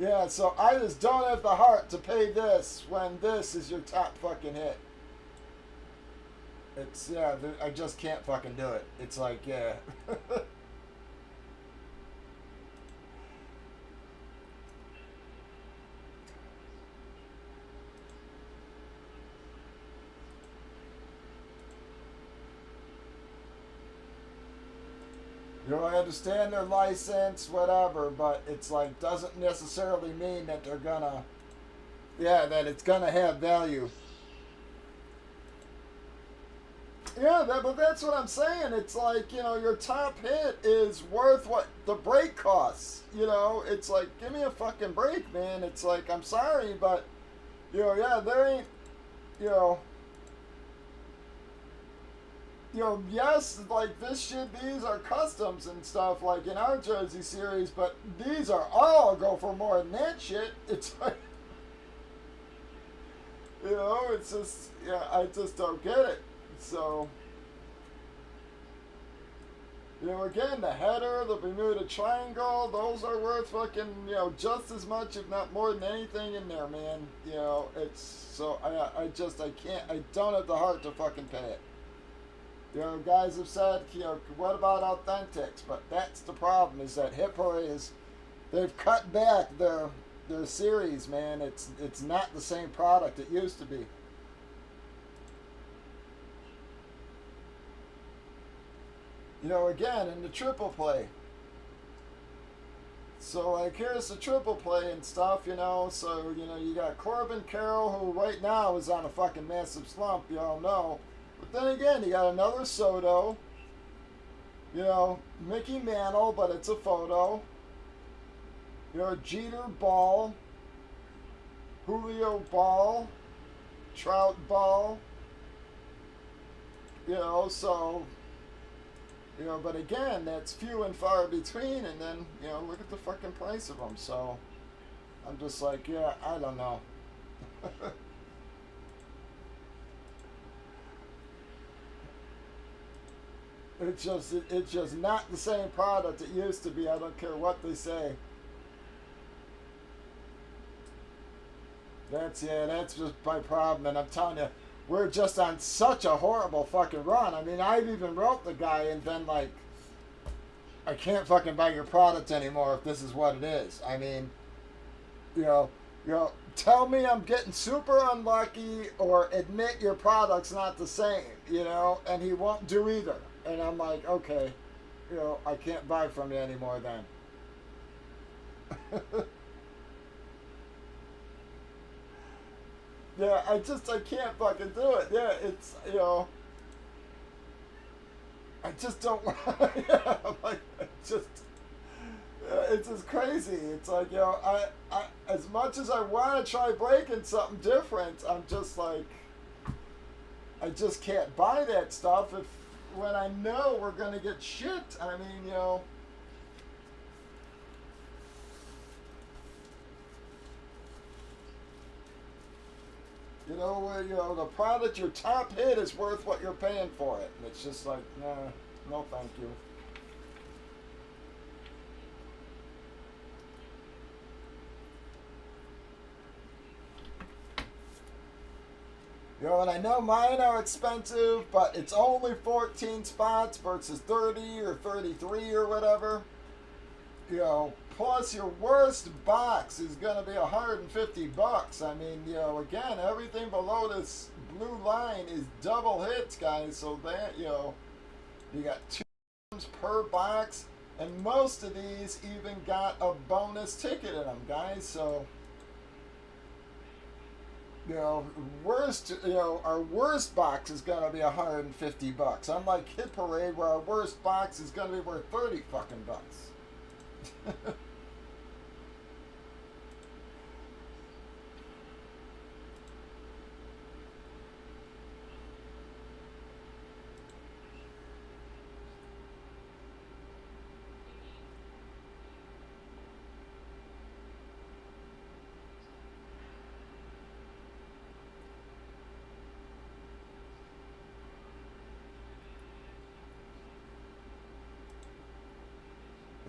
Yeah, so I just don't have the heart to pay this when this is your top fucking hit. It's, yeah, I just can't fucking do it. It's like, yeah. You know, I understand their license, whatever, but it's like, doesn't necessarily mean that they're gonna, yeah, that it's gonna have value. Yeah, but that's what I'm saying. It's like, you know, your top hit is worth what the break costs. You know, it's like, give me a fucking break, man. It's like, I'm sorry, but, you know, yeah, there ain't, you know, yes, like this shit, these are customs and stuff, like in our Jersey series, but these are all go for more than that shit. It's like, you know, it's just, yeah, I just don't get it. So, you know, again, the header, the Bermuda Triangle, those are worth fucking, you know, just as much, if not more than anything in there, man. You know, it's, so I can't, I don't have the heart to fucking pay it. You know, guys have said, you know, what about Authentics? But that's the problem, is that Hit Parade is, they've cut back their series, man. It's not the same product it used to be. You know, again, in the triple play. So, like, here's the triple play and stuff, you know. So, you know, you got Corbin Carroll, who right now is on a fucking massive slump, you all know. But then again, you got another Soto. You know, Mickey Mantle, but it's a photo. You know, Jeter Ball. Julio Ball. Trout Ball. You know, so... You know, but again, that's few and far between, and then, you know, look at the fucking price of them, so I'm just like, yeah, I don't know. It's just not the same product it used to be. I don't care what they say. That's just my problem, and I'm telling you, we're just on such a horrible fucking run. I mean, I've even wrote the guy and been like, I can't fucking buy your product anymore if this is what it is. I mean, you know, tell me I'm getting super unlucky or admit your product's not the same, you know, and he won't do either. And I'm like, okay, you know, I can't buy from you anymore then. Yeah, I can't fucking do it. Yeah, it's, you know, I just don't want, yeah, I'm like, it's just crazy. It's like, you know, as much as I want to try breaking something different, I'm just like, I just can't buy that stuff if, when I know we're going to get shit. I mean, you know, you know, the product, your top hit is worth what you're paying for it. And it's just like, nah, no thank you. You know, and I know mine are expensive, but it's only 14 spots versus 30 or 33 or whatever. You know, plus your worst box is going to be 150 bucks. I mean, you know, again, everything below this blue line is double hits, guys. So that, you know, you got 2 per box, and most of these even got a bonus ticket in them, guys. So, you know, our worst box is going to be 150 bucks. Unlike Hit Parade, where our worst box is going to be worth 30 fucking bucks.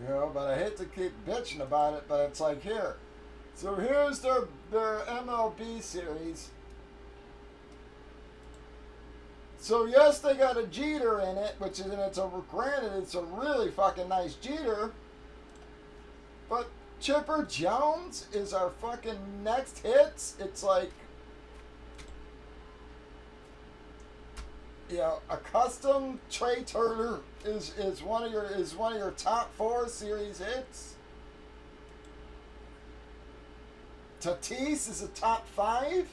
You know, but I hate to keep bitching about it, but it's like, here, So here's their MLB series. So yes, they got a Jeter in it, which is, and it's a, granted, it's a really fucking nice Jeter. But Chipper Jones is our fucking next hits. It's like, you know, a custom Trey Turner is one of your top 4 series hits. Tatis is a top 5.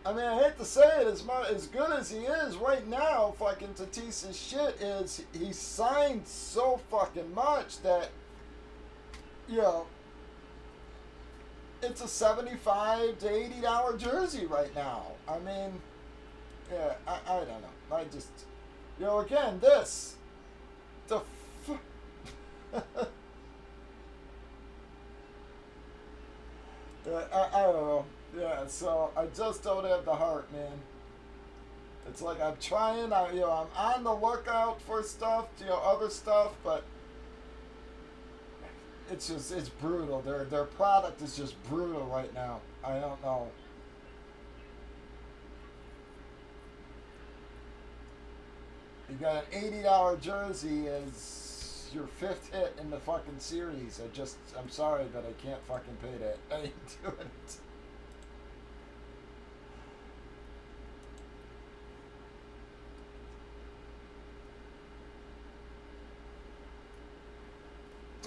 I mean, I hate to say it, as good as he is right now, fucking Tatis' shit is he signed so fucking much that, you know, it's a $75 to $80 jersey right now. I mean, yeah, I don't know. I just, you know, again, this, the I don't know. Yeah, so I just don't have the heart, man. It's like I'm trying, I'm on the lookout for stuff, other stuff, but it's brutal. Their product is just brutal right now. I don't know. You got an $80 jersey as your 5th hit in the fucking series. I'm sorry, but I can't fucking pay that. I ain't doing it.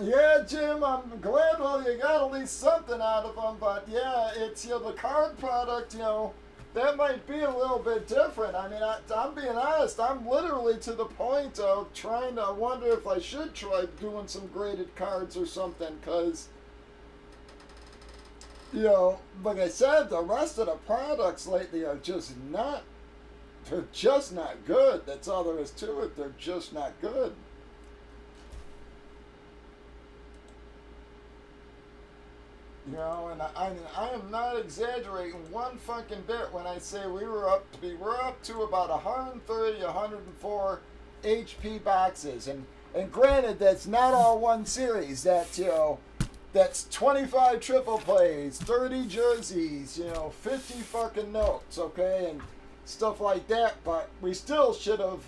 Yeah, Jim, I'm glad, well, you got at least something out of them, but yeah, it's, the card product, that might be a little bit different. I mean, I'm being honest, I'm literally to the point of trying to wonder if I should try doing some graded cards or something, because, like I said, the rest of the products lately are just not, they're just not good. That's all there is to it. They're just not good. And I am not exaggerating one fucking bit when I say we're up to about 130, 104 HP boxes, and granted, that's not all one series. That's 25 triple plays, 30 jerseys, 50 fucking notes, okay, and stuff like that. But we still should have,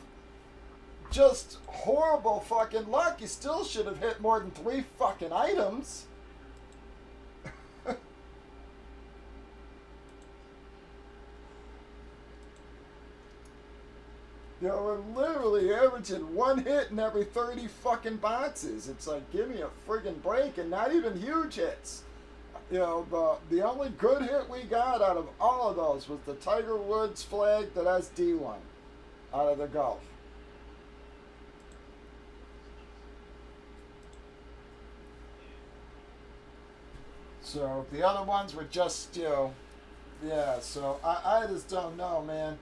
just horrible fucking luck. You still should have hit more than 3 fucking items. We're literally averaging 1 hit in every 30 fucking boxes. It's like, give me a friggin' break, and not even huge hits. The only good hit we got out of all of those was the Tiger Woods flag, that SD one, out of the Gulf. So the other ones were just, yeah, so I just don't know, man.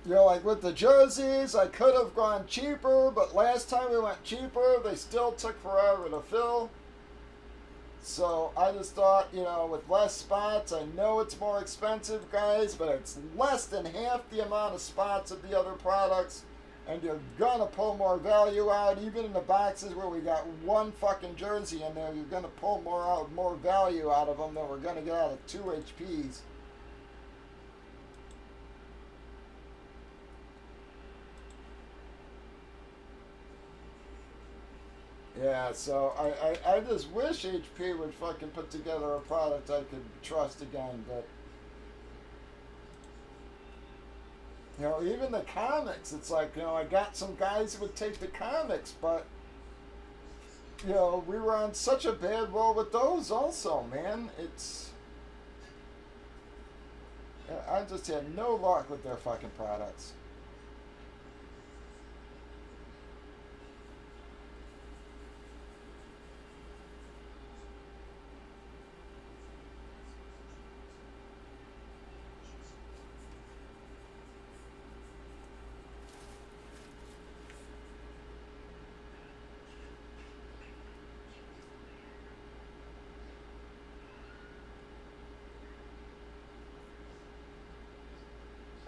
Like with the jerseys, I could have gone cheaper, but last time we went cheaper, they still took forever to fill. So I just thought, with less spots, I know it's more expensive, guys, but it's less than half the amount of spots of the other products, and you're gonna pull more value out. Even in the boxes where we got 1 fucking jersey in there, you're gonna pull more value out of them than we're gonna get out of 2 HPs. Yeah, so I just wish HP would fucking put together a product I could trust again, but even the comics, it's like, I got some guys who would take the comics, but we were on such a bad roll with those also, man. I just had no luck with their fucking products.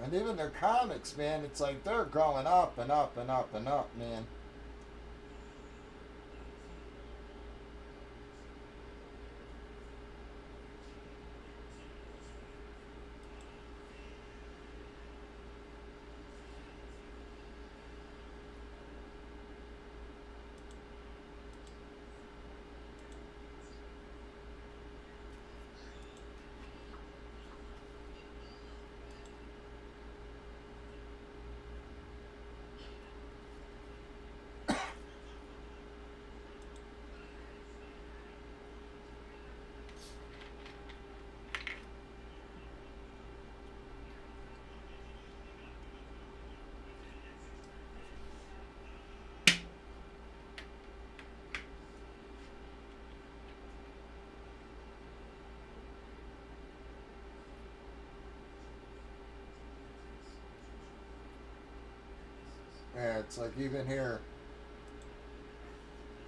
And even their comics, man, it's like they're going up and up and up and up, man. Yeah, it's like even here.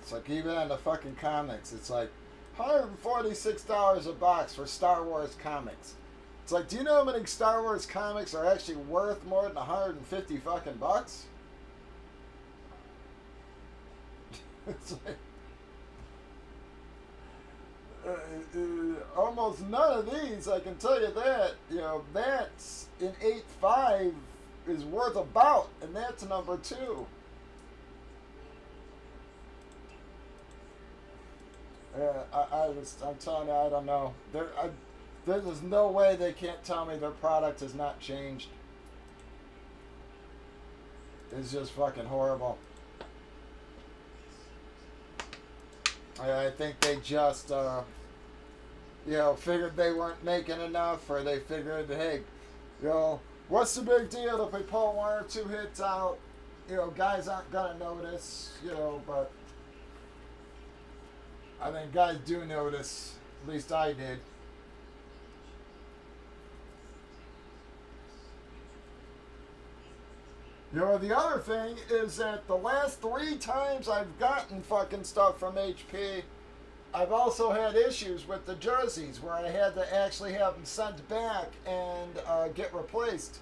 It's like even on the fucking comics, it's like $146 a box for Star Wars comics. It's like, do you know how many Star Wars comics are actually worth more than 150 fucking bucks? It's like almost none of these. I can tell you that. You know, that's in 8.5 is worth about, and that's number 2. I'm telling you, I don't know. There's no way they can't tell me their product has not changed. It's just fucking horrible. I think they just, figured they weren't making enough, or they figured, hey, what's the big deal if we pull 1 or 2 hits out? Guys aren't gonna notice, but I think guys do notice. At least I did. The other thing is that the last 3 times I've gotten fucking stuff from HP, I've also had issues with the jerseys where I had to actually have them sent back and get replaced.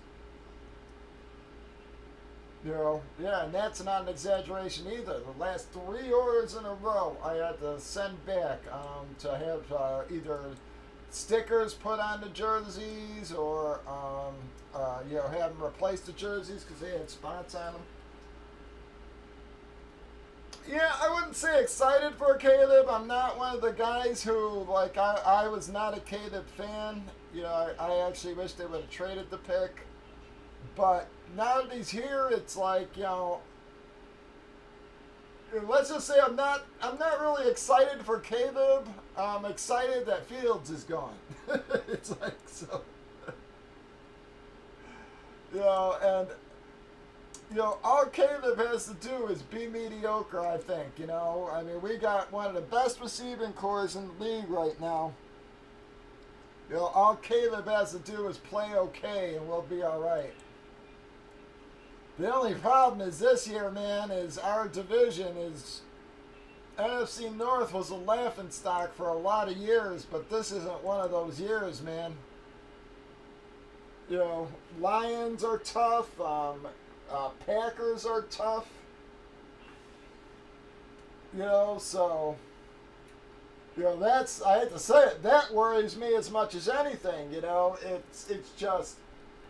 Yeah, and that's not an exaggeration either. The last 3 orders in a row, I had to send back to have either stickers put on the jerseys or, have them replace the jerseys because they had spots on them. Yeah, I wouldn't say excited for Caleb. I'm not one of the guys who, I was not a Caleb fan. I actually wish they would have traded the pick. But now that he's here, it's like, let's just say I'm not really excited for Caleb. I'm excited that Fields is gone. It's like, so. And all Caleb has to do is be mediocre, I think. I mean, we got one of the best receiving cores in the league right now. All Caleb has to do is play okay, and we'll be all right. The only problem is this year, man, is our division is... NFC North was a laughingstock for a lot of years, but this isn't one of those years, man. Lions are tough. Packers are tough. So... that's... I hate to say it, that worries me as much as anything, It's just...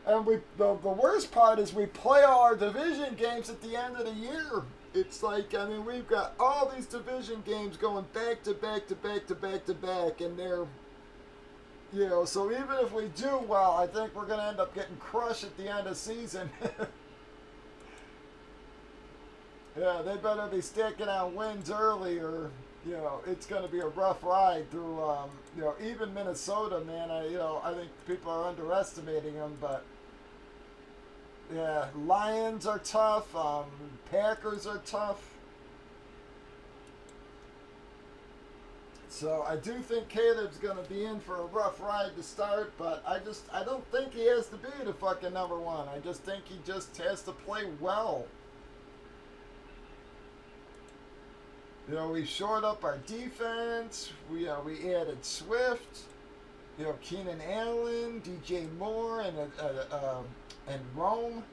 And the worst part is we play all our division games at the end of the year. It's like, I mean, we've got all these division games going back to back to back to back to back, and they're, so even if we do well, I think we're going to end up getting crushed at the end of the season. Yeah, they better be sticking on wins early, or, it's going to be a rough ride through, even Minnesota, man. I think people are underestimating them, but yeah, Lions are tough. Packers are tough. So I do think Caleb's going to be in for a rough ride to start, but I don't think he has to be the fucking number 1. I just think he just has to play well. We shored up our defense. We added Swift. Keenan Allen, DJ Moore, and Rome.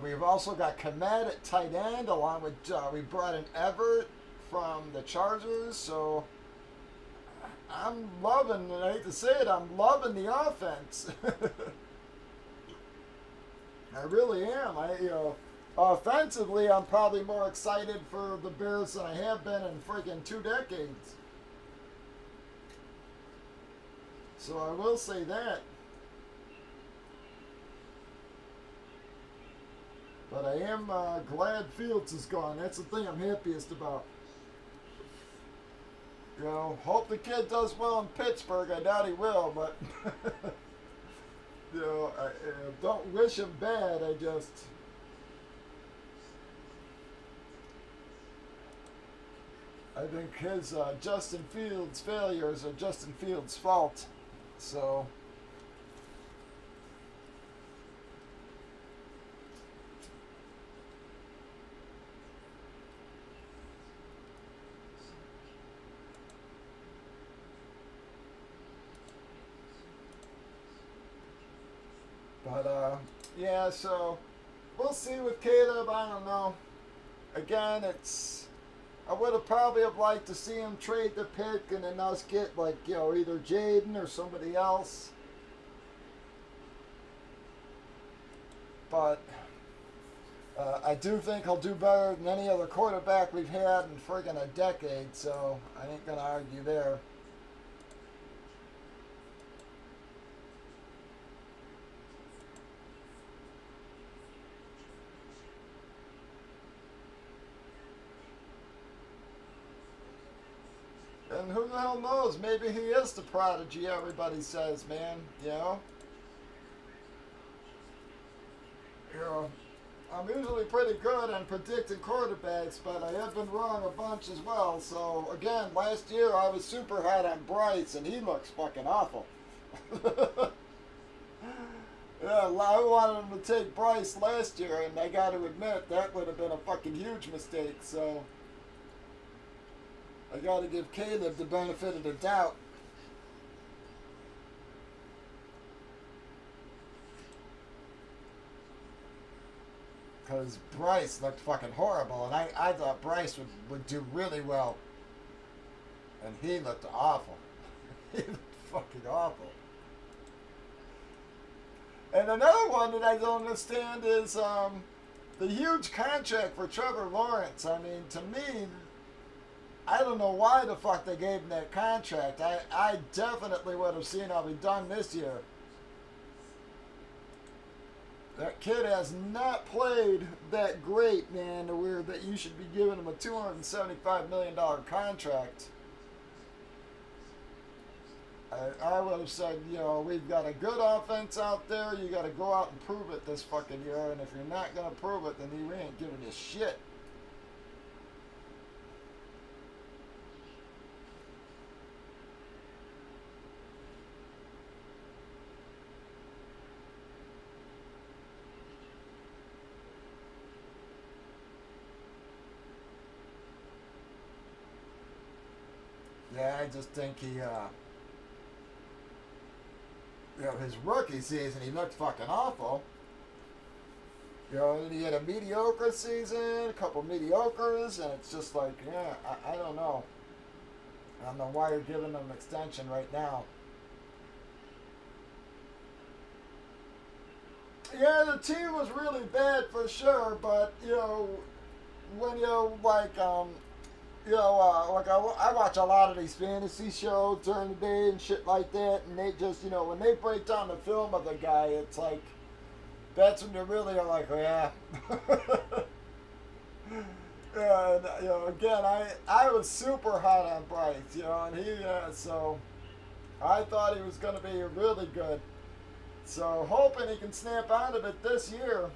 We've also got Komet at tight end, along with we brought in Everett from the Chargers. So I'm loving, and I hate to say it, I'm loving the offense. I really am. Offensively, I'm probably more excited for the Bears than I have been in freaking 2 decades. So I will say that. But I am glad Fields is gone. That's the thing I'm happiest about. Hope the kid does well in Pittsburgh. I doubt he will, but I don't wish him bad. I think his Justin Fields failures are Justin Fields' fault. So Yeah, so we'll see with Caleb. I don't know. Again, I would have probably have liked to see him trade the pick and then us get like, you know, either Jaden or somebody else. But I do think he'll do better than any other quarterback we've had in friggin' a decade, so I ain't gonna argue there. And who the hell knows? Maybe he is the prodigy everybody says, man. You know? You know, I'm usually pretty good on predicting quarterbacks, but I have been wrong a bunch as well. So, again, last year I was super hot on Bryce, and he looks fucking awful. Yeah, I wanted him to take Bryce last year, and I got to admit, that would have been a fucking huge mistake. So, I got to give Caleb the benefit of the doubt. Because Bryce looked fucking horrible, and I thought Bryce would do really well. And he looked awful. He looked fucking awful. And another one that I don't understand is the huge contract for Trevor Lawrence. I mean, to me, I don't know why the fuck they gave him that contract. I definitely would have seen how he done this year. That kid has not played that great, man, to where that you should be giving him a $275 million contract. I would have said, you know, we've got a good offense out there. You got to go out and prove it this fucking year. And if you're not going to prove it, then you ain't giving you shit. Yeah, I just think he, you know, his rookie season, he looked fucking awful. You know, and he had a mediocre season, a couple mediocres, and it's just like, yeah, I don't know. I don't know why you're giving him an extension right now. Yeah, the team was really bad for sure, but, you know, when you, like, you know, like I watch a lot of these fantasy shows during the day and shit like that, and they just, you know, when they break down the film of the guy, it's like, that's when they really are like, oh, yeah. Yeah, and, you know, again, I was super hot on Bryce, you know, and he, so I thought he was going to be really good. So hoping he can snap out of it this year.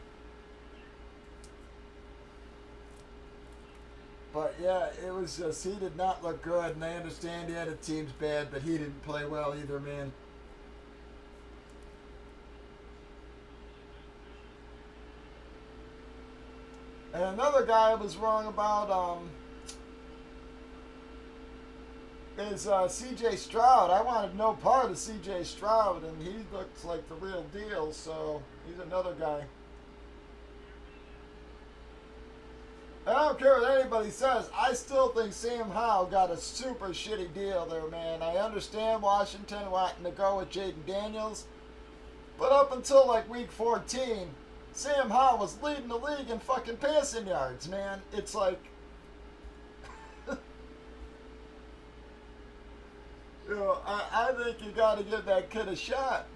But yeah, it was just, he did not look good, and I understand the other team's bad, but he didn't play well either, man. And another guy I was wrong about is C.J. Stroud. I wanted no part of C.J. Stroud, and he looks like the real deal, so he's another guy. I don't care what anybody says. I still think Sam Howell got a super shitty deal there, man. I understand Washington wanting to go with Jaden Daniels, but up until like week 14, Sam Howell was leading the league in fucking passing yards, man. It's like, you know, I think you got to give that kid a shot.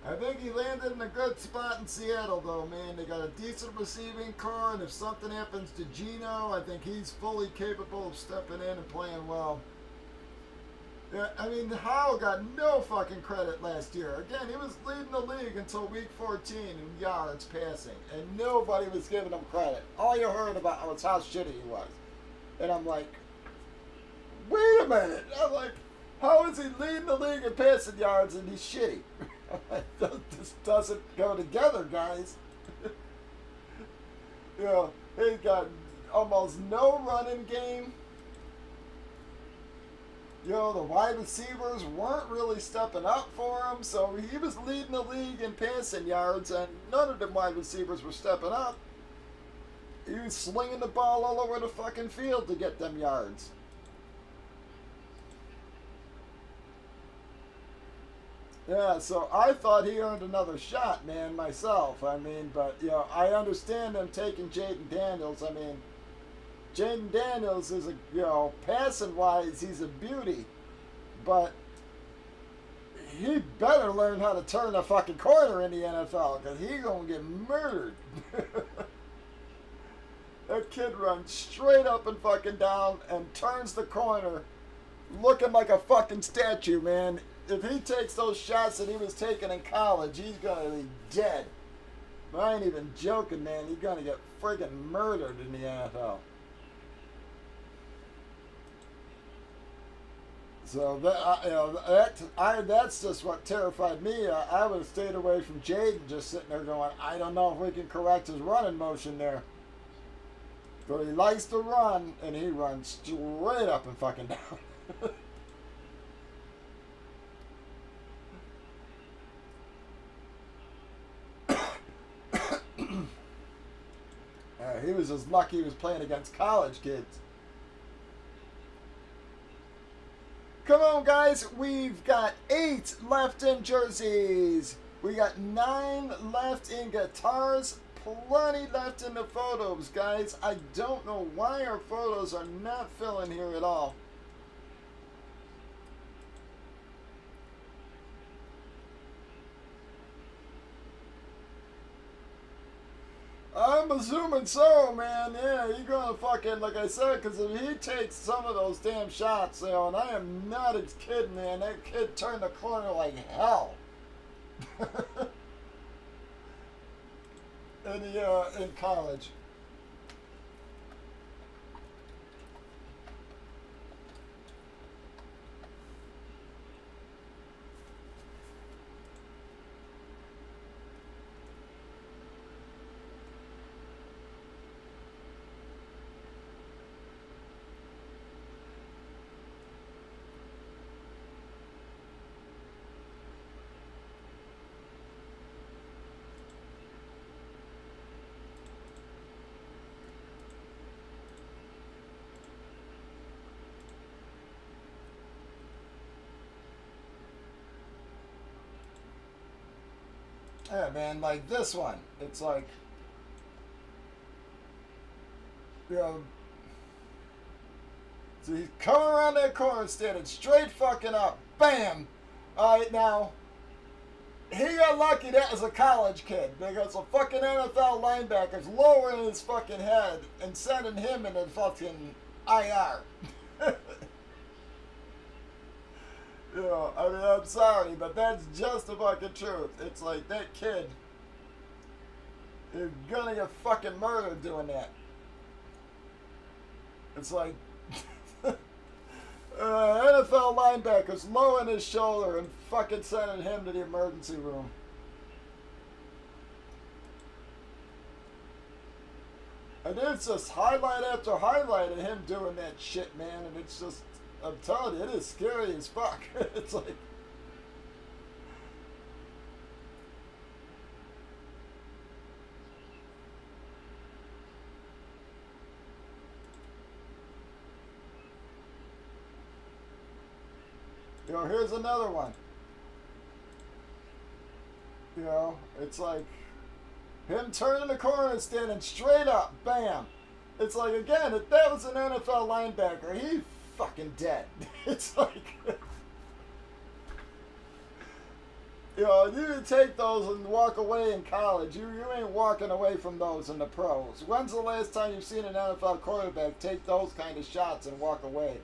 I think he landed in a good spot in Seattle, though, man. They got a decent receiving core, and if something happens to Geno, I think he's fully capable of stepping in and playing well. Yeah, I mean, Howell got no fucking credit last year. Again, he was leading the league until week 14 in yards passing, and nobody was giving him credit. All you heard about was how shitty he was. And I'm like, wait a minute. I'm like, how is he leading the league in passing yards and he's shitty? This doesn't go together, guys. You know, he's got almost no running game. You know, the wide receivers weren't really stepping up for him, so he was leading the league in passing yards, and none of the wide receivers were stepping up. He was slinging the ball all over the fucking field to get them yards. Yeah, so I thought he earned another shot, man, myself. I mean, but, you know, I understand them taking Jaden Daniels. I mean, Jaden Daniels is a, you know, passing wise, he's a beauty. But he better learn how to turn a fucking corner in the NFL, because he's going to get murdered. That kid runs straight up and fucking down and turns the corner looking like a fucking statue, man. If he takes those shots that he was taking in college, he's going to be dead. But I ain't even joking, man. He's going to get friggin' murdered in the NFL. So that, you know, that's just what terrified me. I would have stayed away from Jaden, just sitting there going, I don't know if we can correct his running motion there. But he likes to run, and he runs straight up and fucking down. He was just lucky he was playing against college kids. Come on, guys. We've got 8 left in jerseys. We got 9 left in guitars. Plenty left in the photos, guys. I don't know why our photos are not filling here at all. I'm assuming so, man. Yeah, you're gonna fucking, like I said, because if he takes some of those damn shots, you know, and I am not kidding, man. That kid turned the corner like hell. In college. Yeah, man, like this one. It's like, you know, so he's coming around that corner, standing straight fucking up. Bam! Alright, now, he got lucky that was a college kid, because the fucking NFL linebacker's lowering his fucking head and sending him into fucking IR. You know, I mean, I'm sorry, but that's just the fucking truth. It's like, that kid is gonna get fucking murdered doing that. It's like, NFL linebacker's lowering his shoulder and fucking sending him to the emergency room. And it's just highlight after highlight of him doing that shit, man, and it's just, I'm telling you, it is scary as fuck. It's like, you know, here's another one. You know, it's like him turning the corner and standing straight up. Bam. It's like, again, if that was an NFL linebacker, he's fucking dead. It's like, you know, you can take those and walk away in college. You ain't walking away from those in the pros. When's the last time you've seen an NFL quarterback take those kind of shots and walk away?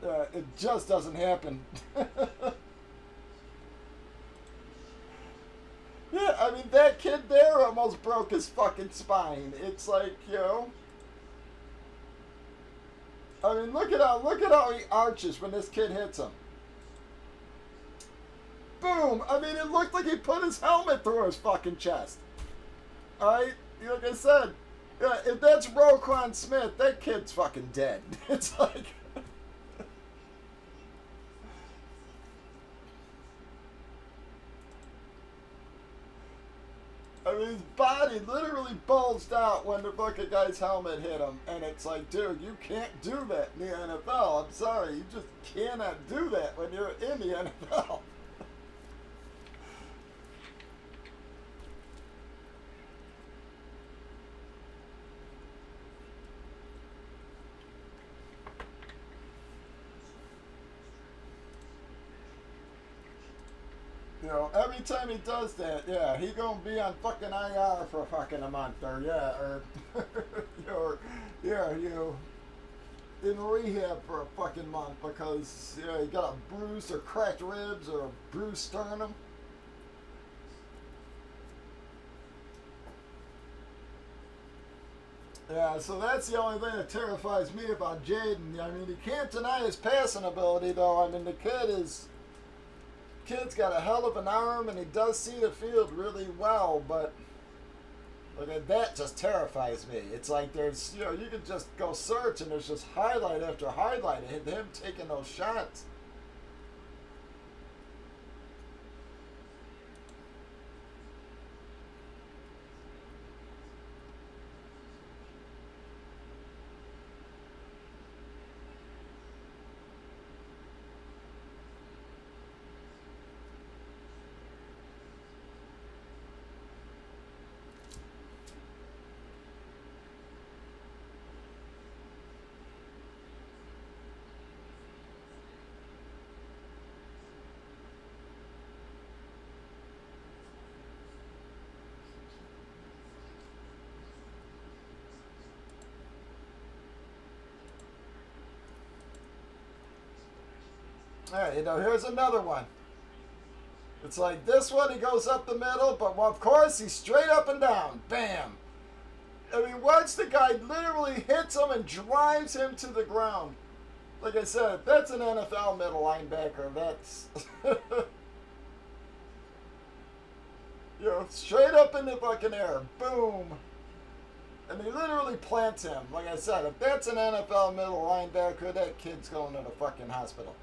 It just doesn't happen. Yeah, I mean, that kid there almost broke his fucking spine. It's like, you know, I mean, look at how he arches when this kid hits him. Boom! I mean, it looked like he put his helmet through his fucking chest. Alright? Like I said, yeah, if that's Roquan Smith, that kid's fucking dead. It's like, his body literally bulged out when the fucking guy's helmet hit him. And it's like, dude, you can't do that in the NFL. I'm sorry. You just cannot do that when you're in the NFL. You know, every time he does that, yeah, he gonna be on fucking IR for fucking a month, or yeah, or yeah, you know, in rehab for a fucking month because he got a bruised or cracked ribs or a bruised sternum. Yeah, so that's the only thing that terrifies me about Jaden. I mean, you can't deny his passing ability, though. I mean, kid's got a hell of an arm, and he does see the field really well, but that just terrifies me. It's like there's, you can just go search, and there's just highlight after highlight of him taking those shots. Alright, here's another one. It's like this one, he goes up the middle, but of course he's straight up and down. Bam! I mean, once the guy literally hits him and drives him to the ground. Like I said, that's an NFL middle linebacker. That's straight up in the fucking air. Boom! And he literally plants him. Like I said, if that's an NFL middle linebacker, that kid's going to the fucking hospital.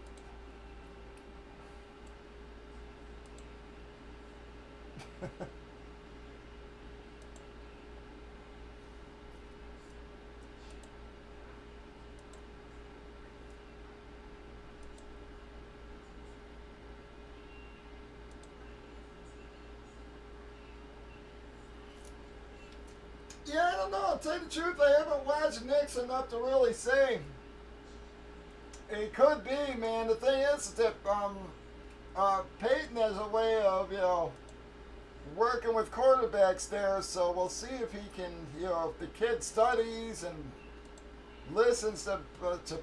Yeah, I don't know. I'll tell you the truth, I haven't watched Knicks enough to really say. It could be, man. The thing is that Peyton has a way of, working with quarterbacks there, so we'll see if he can, if the kid studies and listens to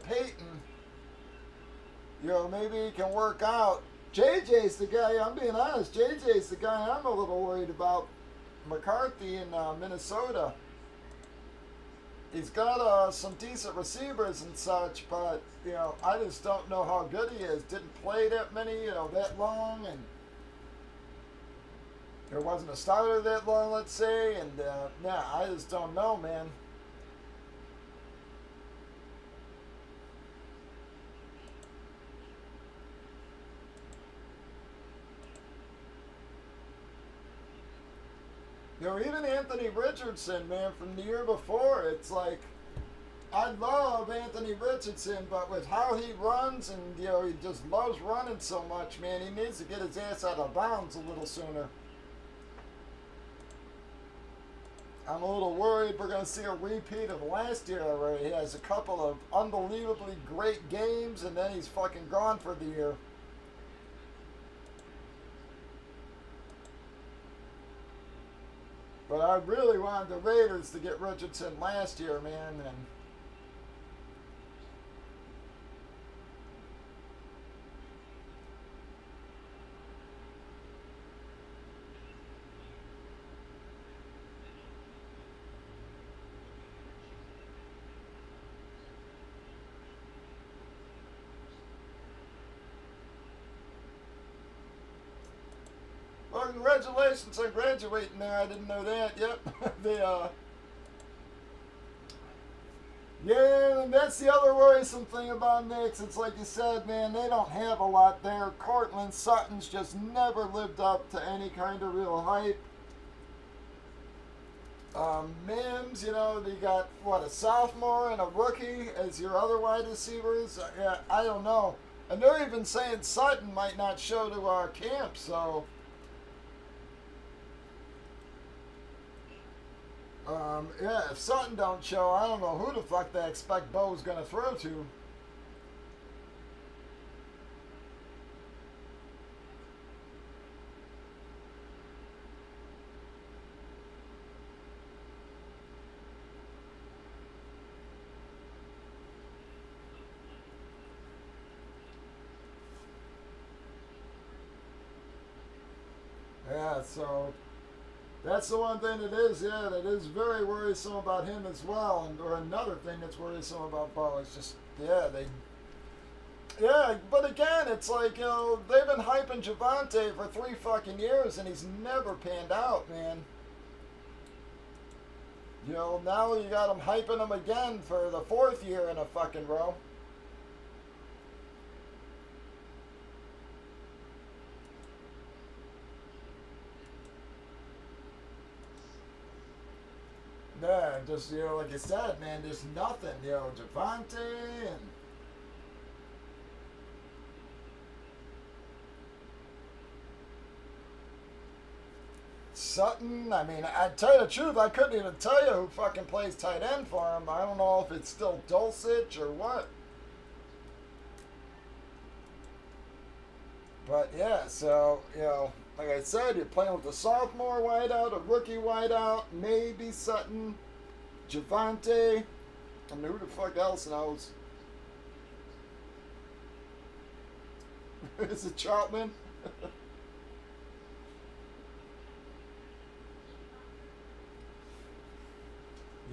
Peyton, maybe he can work out. JJ's the guy, I'm being honest, JJ's the guy I'm a little worried about. McCarthy in Minnesota. He's got some decent receivers and such, but, I just don't know how good he is. Didn't play that many, that long, and there wasn't a starter that long, let's say, and, I just don't know, man. Even Anthony Richardson, man, from the year before, it's like, I love Anthony Richardson, but with how he runs and, he just loves running so much, man, he needs to get his ass out of bounds a little sooner. I'm a little worried we're going to see a repeat of last year where he has a couple of unbelievably great games and then he's fucking gone for the year. But I really wanted the Raiders to get Richardson last year, man, and well, congratulations on graduating there. I didn't know that. Yep. Yeah, and that's the other worrisome thing about Knicks. It's like you said, man, they don't have a lot there. Cortland Sutton's just never lived up to any kind of real hype. Mims, you know, you got, what, a sophomore and a rookie as your other wide receivers? Yeah, I don't know. And they're even saying Sutton might not show to our camp, so... yeah, if Sutton don't show, I don't know who the fuck they expect Bo's gonna throw to. Yeah, so that's the one thing that is, yeah, that is very worrisome about him as well. And or another thing that's worrisome about Bo is just, yeah, yeah, but again, it's like, you know, they've been hyping Javante for 3 fucking years and he's never panned out, man. You know, now you got him hyping him again for the 4th year in a fucking row. Yeah, just, you know, like you said, man, there's nothing, you know, Javante and Sutton. I mean, I tell you the truth, I couldn't even tell you who fucking plays tight end for him. I don't know if it's still Dulcich or what. But yeah, so, you know, like I said, you're playing with a sophomore wideout, a rookie wideout, maybe Sutton, Javante. I mean, who the fuck else knows? Is it Troutman?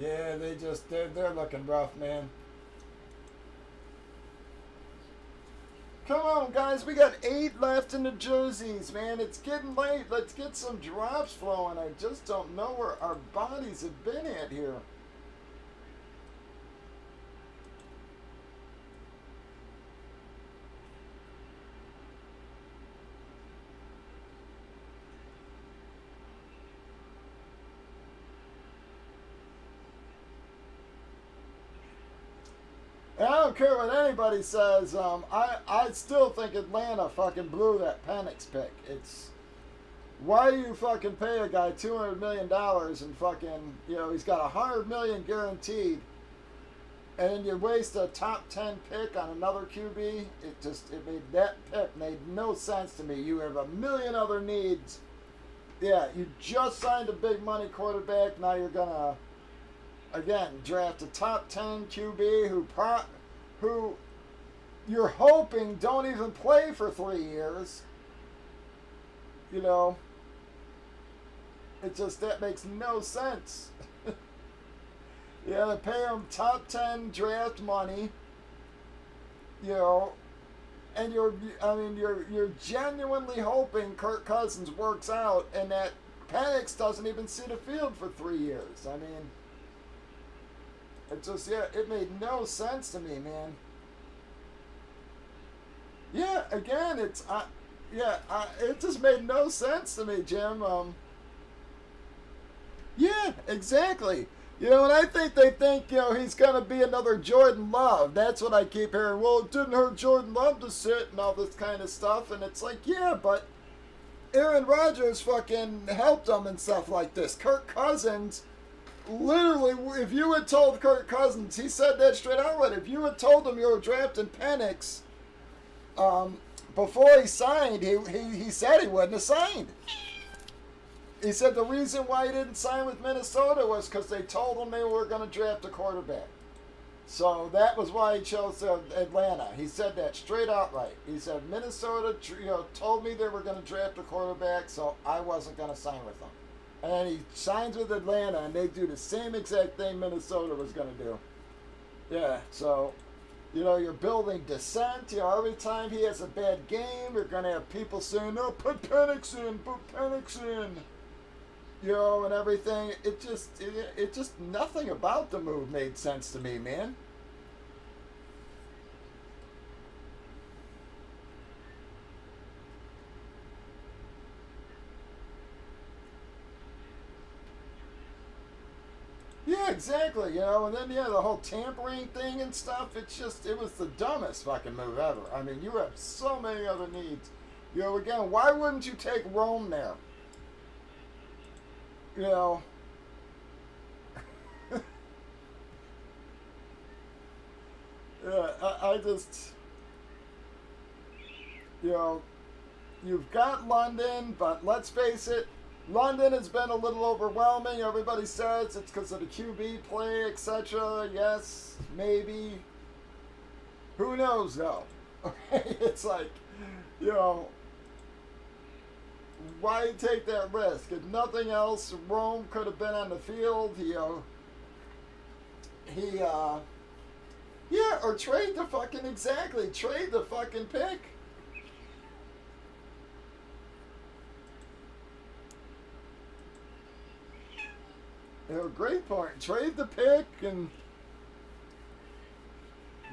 Yeah, they're looking rough, man. Come on, guys. We got 8 left in the jerseys, man. It's getting late. Let's get some drops flowing. I just don't know where our bodies have been at here. And I don't care what anybody says. I still think Atlanta fucking blew that Penix pick. It's why do you fucking pay a guy $200 million and fucking, you know, he's got $100 million guaranteed, and you waste a top 10 pick on another QB? It made that pick made no sense to me. You have a million other needs. Yeah, you just signed a big money quarterback. Now you're gonna again draft a top 10 QB who you're hoping don't even play for 3 years. You know, it just, that makes no sense. Yeah, they pay him top 10 draft money, you know, and you're genuinely hoping Kirk Cousins works out and that Penix doesn't even see the field for 3 years. I mean, it just, yeah, it made no sense to me, man. Yeah, again, it just made no sense to me, Jim. Yeah, exactly. You know, and I think they think, you know, he's going to be another Jordan Love. That's what I keep hearing. Well, it didn't hurt Jordan Love to sit and all this kind of stuff. And it's like, yeah, but Aaron Rodgers fucking helped him and stuff like this. Kirk Cousins, literally, if you had told Kirk Cousins, he said that straight out, if you had told him you were drafting Penix before he signed, he said he wouldn't have signed. He said the reason why he didn't sign with Minnesota was because they told him they were going to draft a quarterback. So that was why he chose Atlanta. He said that straight outright. He said Minnesota, told me they were going to draft a quarterback, so I wasn't going to sign with them. And he signs with Atlanta, and they do the same exact thing Minnesota was going to do. Yeah, so, you know, you're building dissent. You know, every time he has a bad game, you're going to have people saying, no, put Penix in, put Penix in. You know, and everything. It just, nothing about the move made sense to me, man. exactly, you know, and then, yeah, the whole tampering thing and stuff, it was the dumbest fucking move ever. I mean, you have so many other needs. You know, again, why wouldn't you take Rome there? You know, yeah, I just, you know, you've got London, but let's face it, London has been a little overwhelming. Everybody says it's because of the QB play, etc. Yes, maybe. Who knows, though? Okay, it's like, you know, why take that risk? If nothing else, Rome could have been on the field. Yeah, or trade the fucking, exactly, trade the fucking pick. You know, great point. Trade the pick and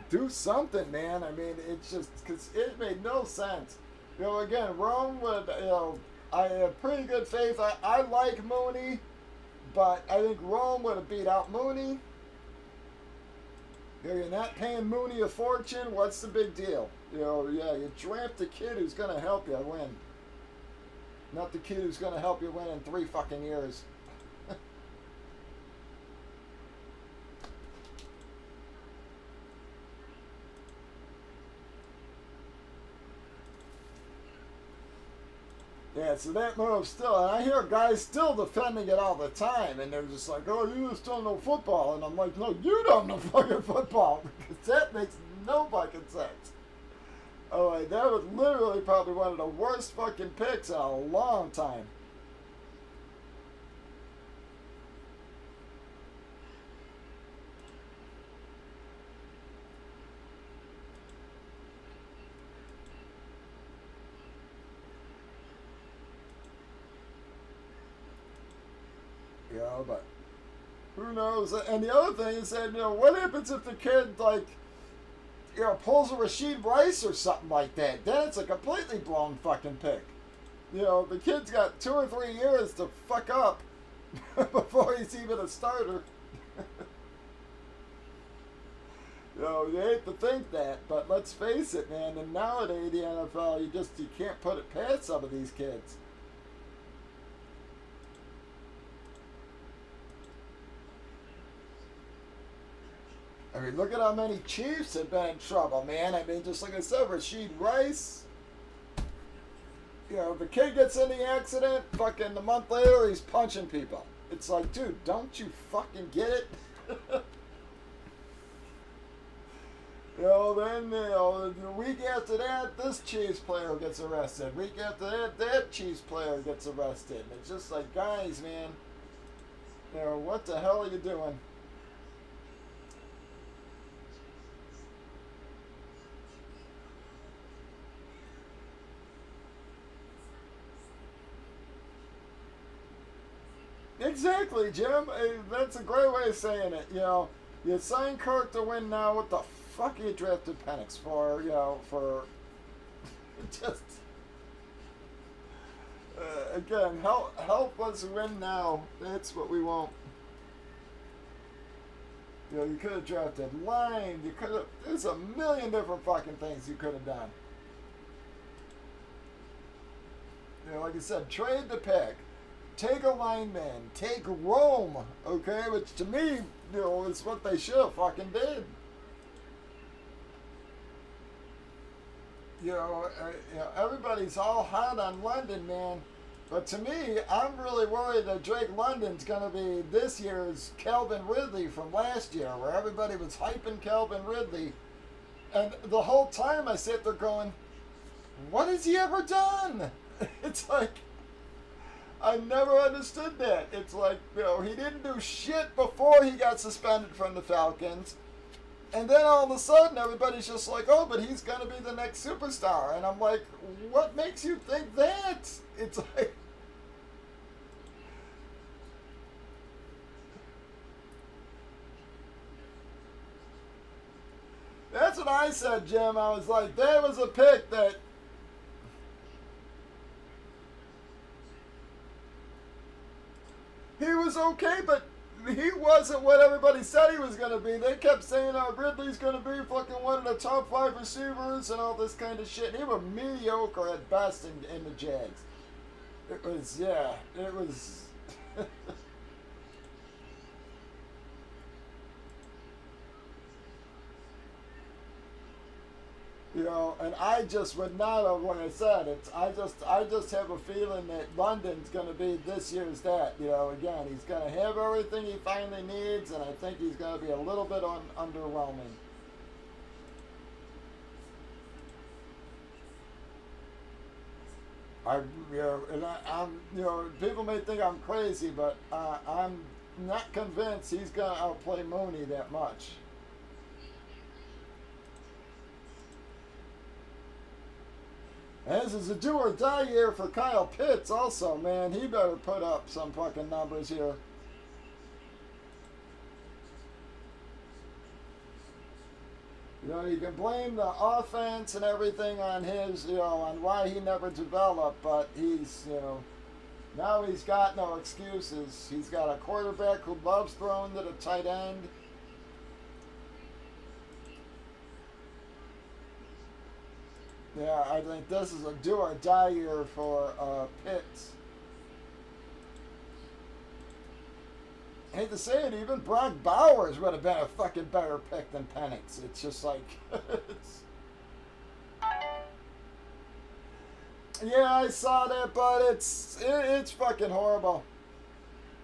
do something, man. I mean, it's just, because it made no sense. You know, again, Rome would, you know, I have pretty good faith. I like Mooney, but I think Rome would have beat out Mooney. You know, you're not paying Mooney a fortune. What's the big deal? You know, yeah, you draft the kid who's going to help you win. Not the kid who's going to help you win in 3 fucking years. Yeah, so that move still, and I hear guys still defending it all the time, and they're just like, oh, you just don't know football. And I'm like, no, you don't know fucking football, because that makes no fucking sense. Oh, like, that was literally probably one of the worst fucking picks in a long time. You know, but who knows? And the other thing is that, you know, what happens if the kid, like, you know, pulls a Rashid Rice or something like that? Then it's a completely blown fucking pick. You know, the kid's got 2 or 3 years to fuck up before he's even a starter. You know, you hate to think that, but let's face it, man. And nowadays, the NFL, you can't put it past some of these kids. I mean, look at how many Chiefs have been in trouble, man. I mean, just like I said, Rashid Rice. You know, the kid gets in the accident, fucking a month later, he's punching people. It's like, dude, don't you fucking get it? You know, then, you know, the week after that, this Chiefs player gets arrested. Week after that, that Chiefs player gets arrested. And it's just like, guys, man, you know, what the hell are you doing? Exactly, Jim. That's a great way of saying it. You know, you sign Kirk to win now. What the fuck are you drafted Penix for? You know, for just again, help us win now. That's what we want. You know, you could have drafted line. You could have. There's a million different fucking things you could have done. You know, like I said, trade the pick. Take a lineman. Take Rome. Okay, which to me, you know, is what they should have fucking did. You know, everybody's all hot on London, man. But to me, I'm really worried that Drake London's going to be this year's Calvin Ridley from last year, where everybody was hyping Calvin Ridley. And the whole time I sit there going, what has he ever done? It's like, I never understood that. It's like, you know, he didn't do shit before he got suspended from the Falcons. And then all of a sudden, everybody's just like, oh, but he's going to be the next superstar. And I'm like, what makes you think that? It's like... That's what I said, Jim. I was like, there was a pick that... He was okay, but he wasn't what everybody said he was going to be. They kept saying, Ridley's going to be fucking one of the top 5 receivers and all this kind of shit. And he was mediocre at best in the Jags. It was, yeah, it was... You know, and I just would not have, like I said, I just have a feeling that London's going to be this year's that. You know, again, he's going to have everything he finally needs, and I think he's going to be a little bit underwhelming. I'm, you know, people may think I'm crazy, but I'm not convinced he's going to outplay Mooney that much. This is a do or die year for Kyle Pitts also, man. He better put up some fucking numbers here. You know, you can blame the offense and everything on his, you know, on why he never developed, but he's, you know, now he's got no excuses. He's got a quarterback who loves throwing to the tight end. Yeah, I think this is a do or die year for Pitts. I hate to say it, even Brock Bowers would have been a fucking better pick than Penix. It's just like, yeah, I saw that, but it's fucking horrible.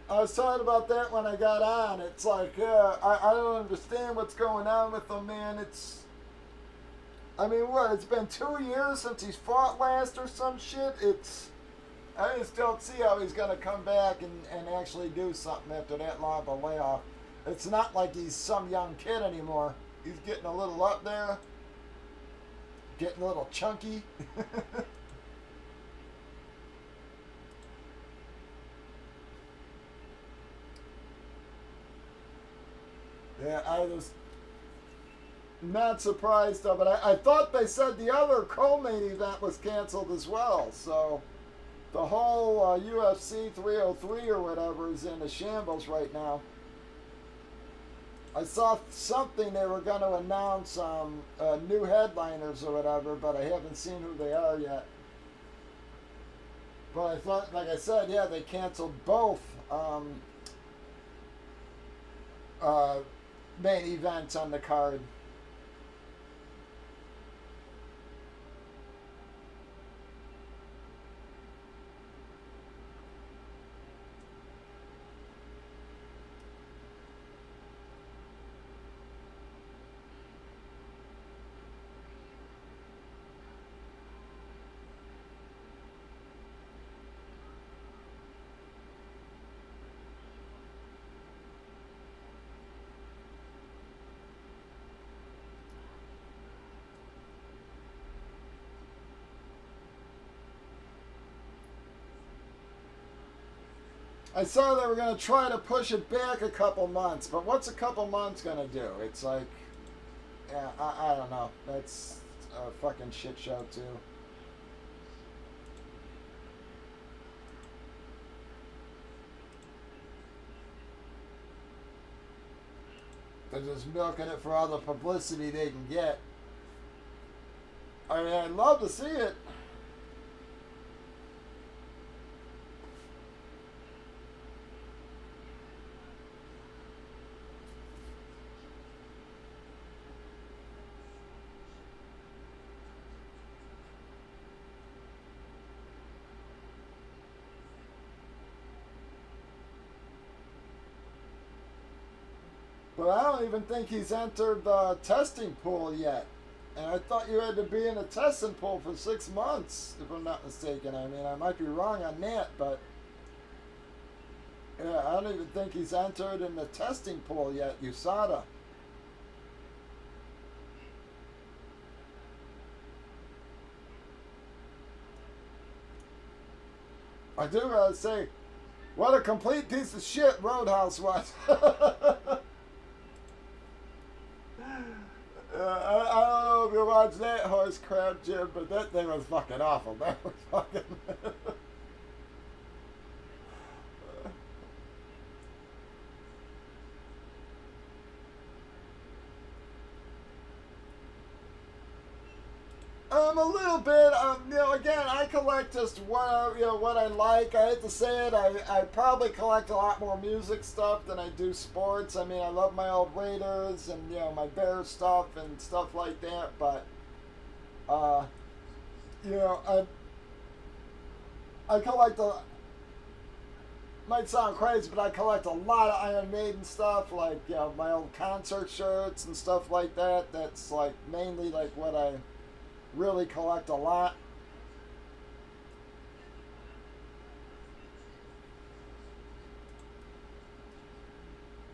I was talking about that when I got on. It's like, yeah, I don't understand what's going on with him, man. I mean, what? It's been 2 years since he's fought last or some shit. I just don't see how he's going to come back and actually do something after that long of a layoff. It's not like he's some young kid anymore. He's getting a little up there, getting a little chunky. Yeah, I was not surprised of it. I thought they said the other co-main event was canceled as well. So the whole UFC 303 or whatever is in a shambles right now. I saw something they were going to announce new headliners or whatever, but I haven't seen who they are yet. But I thought, like I said, yeah, they canceled both main events on the card. I saw they were going to try to push it back a couple months, but what's a couple months going to do? It's like, yeah, I don't know. That's a fucking shit show, too. They're just milking it for all the publicity they can get. I mean, I'd love to see it. But I don't even think he's entered the testing pool yet. And I thought you had to be in a testing pool for 6 months, if I'm not mistaken. I mean, I might be wrong on that, but yeah, I don't even think he's entered in the testing pool yet, USADA. I do gotta say, what a complete piece of shit Roadhouse was. I don't know if you watched that horse crap, Jim, but that thing was fucking awful. That was fucking... collect just what I like. I hate to say it, I probably collect a lot more music stuff than I do sports. I mean, I love my old Raiders and my Bears stuff and stuff like that. But I collect a. Might sound crazy, but I collect a lot of Iron Maiden stuff, like my old concert shirts and stuff like that. That's like mainly like what I really collect a lot.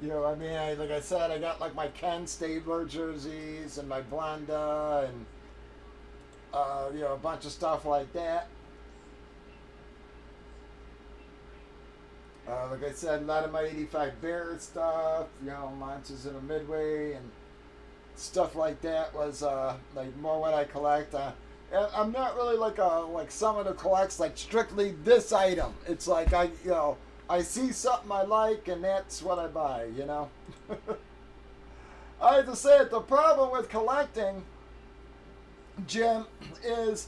I mean, like I said, I got like my Ken Stabler jerseys and my Blonda and a bunch of stuff like that. Like I said, a lot of my 85 Bears stuff, Monsters in the Midway and stuff like that was like more what I collect. And I'm not really like someone who collects like strictly this item. It's like I see something I like and that's what I buy, I have to say it, the problem with collecting, Jim, is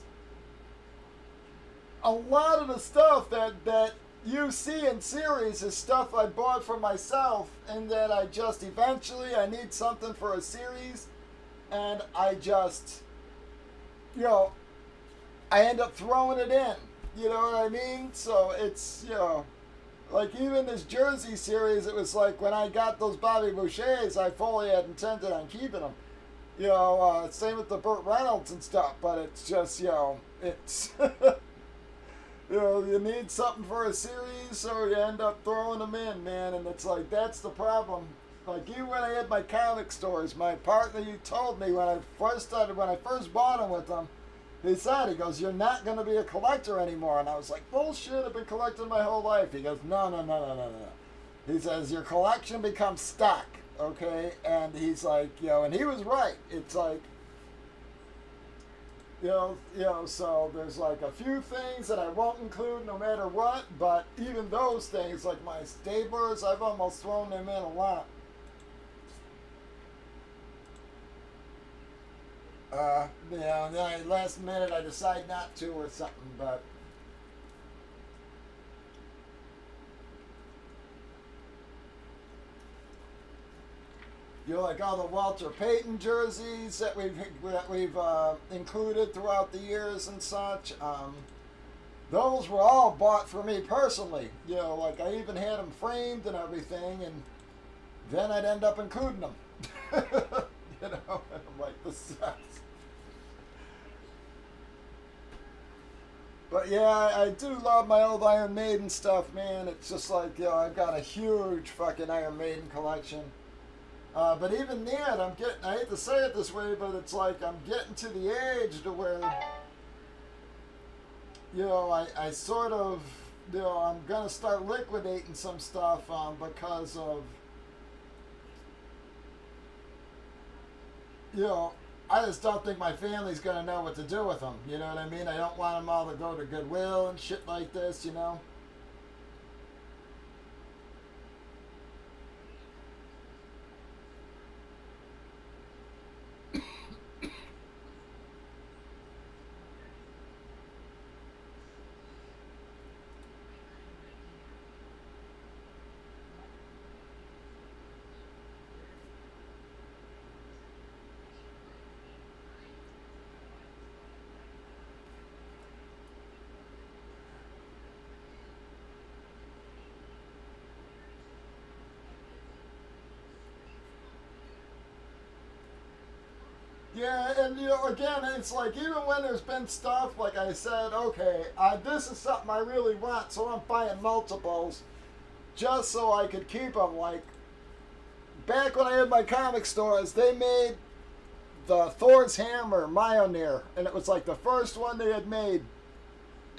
a lot of the stuff that you see in series is stuff I bought for myself and that I just eventually I need something for a series and I just I end up throwing it in. You know what I mean? So it's like even this jersey series, it was like when I got those Bobby Bouchers, I fully had intended on keeping them. Same with the Burt Reynolds and stuff, but it's just it's you need something for a series, so you end up throwing them in, man. And it's like, that's the problem. Like, even when I had my comic stores, my partner, you told me when I first bought them with them, he goes, you're not going to be a collector anymore. And I was like, bullshit, I've been collecting my whole life. He goes, no. He says, your collection becomes stock, okay? And he's like, and he was right. It's like, so there's like a few things that I won't include no matter what, but even those things, like my staplers, I've almost thrown them in a lot. Then last minute I decide not to or something, but like all the Walter Payton jerseys that we've included throughout the years and such. Those were all bought for me personally. Like I even had them framed and everything, and then I'd end up including them. And I'm like, this sucks. But yeah, I do love my old Iron Maiden stuff, man. It's just like, I've got a huge fucking Iron Maiden collection. But even then, I hate to say it this way, but it's like I'm getting to the age to where, I sort of, I'm going to start liquidating some stuff because of, I just don't think my family's going to know what to do with them. You know what I mean? I don't want them all to go to Goodwill and shit like this, Yeah, and again, it's like even when there's been stuff, like I said, okay, this is something I really want, so I'm buying multiples just so I could keep them. Like, back when I had my comic stores, they made the Thor's Hammer Mjolnir, and it was like the first one they had made.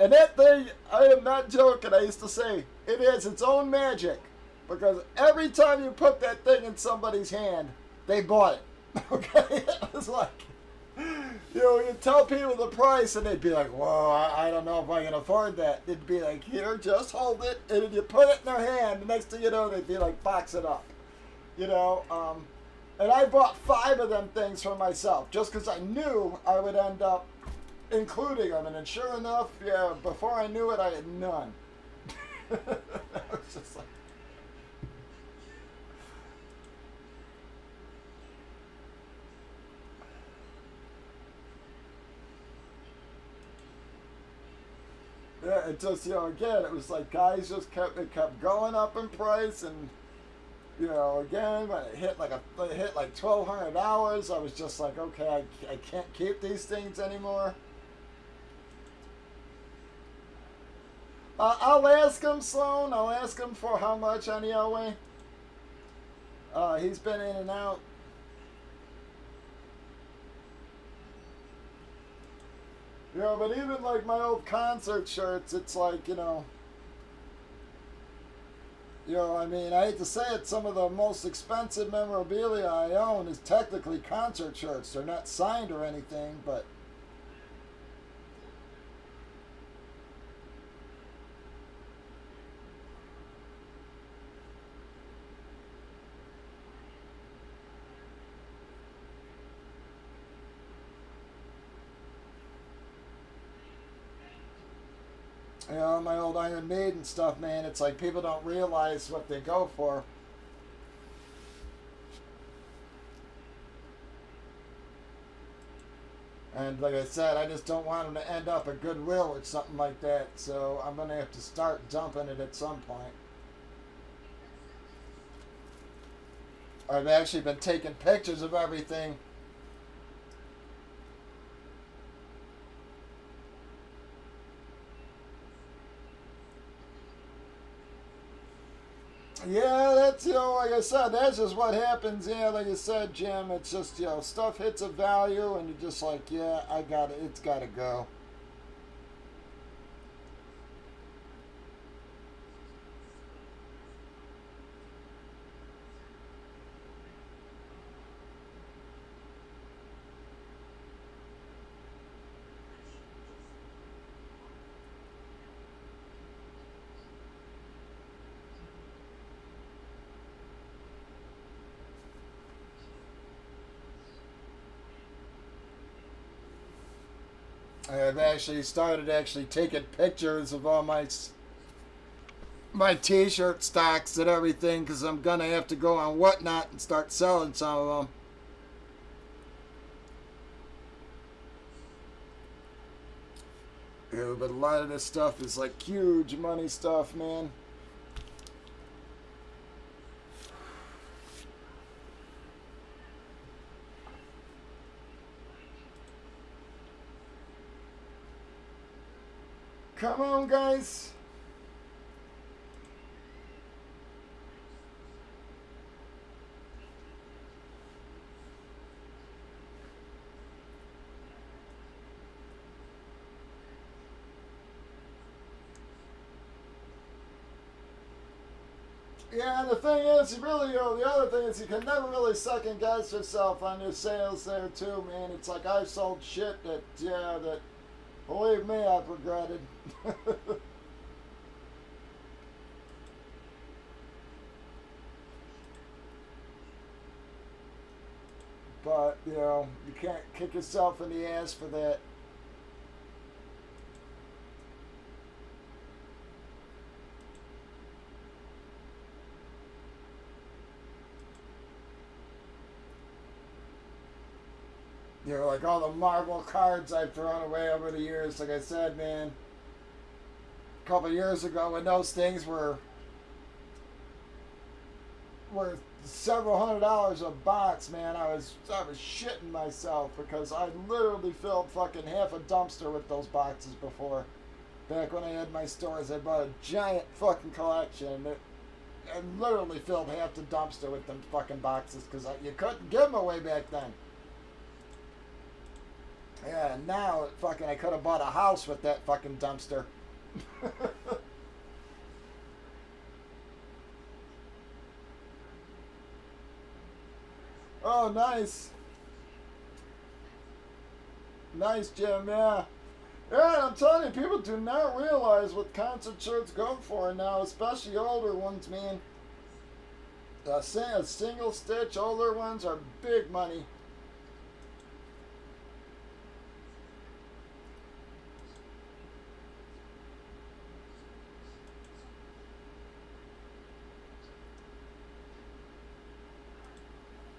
And that thing, I am not joking, I used to say, it has its own magic, because every time you put that thing in somebody's hand, they bought it. Okay, it was like, you tell people the price and they'd be like, whoa, I don't know if I can afford that. They'd be like, here, just hold it. And then you put it in their hand, the next thing you know, they'd be like, box it up. And I bought 5 of them things for myself just because I knew I would end up including them. And then sure enough, yeah, before I knew it, I had none. I was just like, yeah, it just, again, it was like guys just it kept going up in price, and again, when it hit like $1,200, I was just like, okay, I can't keep these things anymore. I'll ask him, Sloan. I'll ask him for how much on the Elway. He's been in and out. But even like my old concert shirts, it's like, I mean, I hate to say it, some of the most expensive memorabilia I own is technically concert shirts. They're not signed or anything, but my old Iron Maiden stuff, man, it's like people don't realize what they go for. And like I said, I just don't want them to end up at Goodwill or something like that. So I'm going to have to start dumping it at some point. I've actually been taking pictures of everything. Yeah, that's, like I said, that's just what happens. Yeah, like you said, Jim, it's just, stuff hits a value and you're just like, yeah, I got it. It's got to go. I've actually started taking pictures of all my t-shirt stocks and everything because I'm going to have to go on Whatnot and start selling some of them. Yeah, but a lot of this stuff is like huge money stuff, man. Come on, guys. Yeah, and the thing is, the other thing is you can never really second guess yourself on your sales there too, man. It's like I've sold shit that believe me, I've regretted. But, you can't kick yourself in the ass for that. Like all the Marvel cards I've thrown away over the years. Like I said, man, a couple of years ago when those things were several $100s a box, man, I was shitting myself because I literally filled fucking half a dumpster with those boxes before. Back when I had my stores, I bought a giant fucking collection. I literally filled half the dumpster with them fucking boxes because you couldn't give them away back then. Yeah, now I could have bought a house with that fucking dumpster. Oh, nice. Nice, Jim, yeah. Yeah, I'm telling you, people do not realize what concert shirts go for now, especially older ones, man. Single stitch, older ones are big money.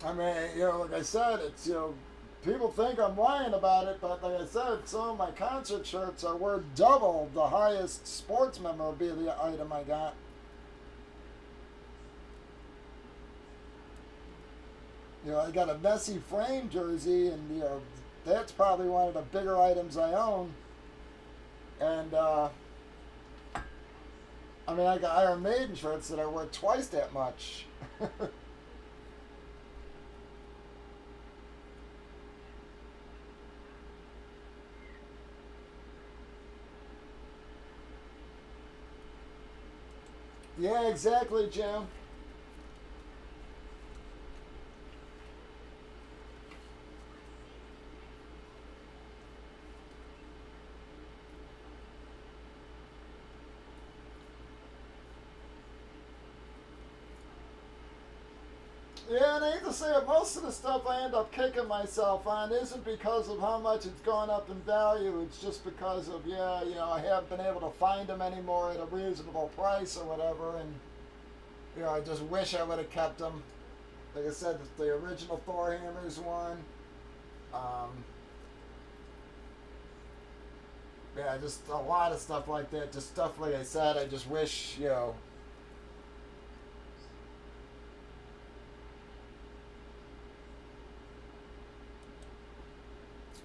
I mean, like I said, it's, people think I'm lying about it, but like I said, some of my concert shirts are worth double the highest sports memorabilia item I got. I got a messy frame jersey, and that's probably one of the bigger items I own. And I mean, I got Iron Maiden shirts that are worth twice that much. Yeah, exactly, Jim. Yeah, and I hate to say it, most of the stuff I end up kicking myself on isn't because of how much it's gone up in value. It's just because of, I haven't been able to find them anymore at a reasonable price or whatever. And, I just wish I would have kept them. Like I said, the original Thor Hammers one. Um, yeah, just a lot of stuff like that. Just stuff, like I said, I just wish.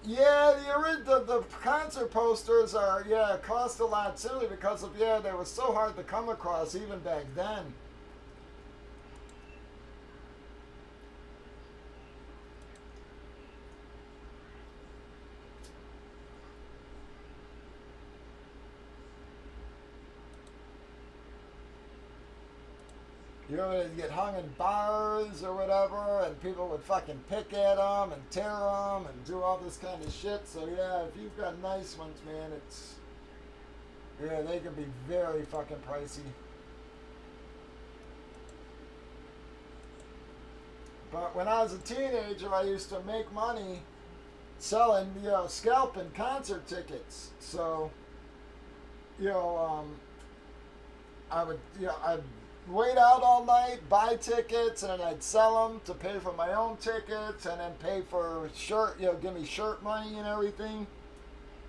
Yeah, the concert posters are, cost a lot simply because of, they were so hard to come across even back then. They'd get hung in bars or whatever, and people would fucking pick at them and tear them and do all this kind of shit. So yeah, if you've got nice ones, man, they can be very fucking pricey. But when I was a teenager, I used to make money selling, scalping concert tickets. So, you know, I'd wait out all night, buy tickets, and then I'd sell them to pay for my own tickets, and then pay for shirt, give me shirt money and everything.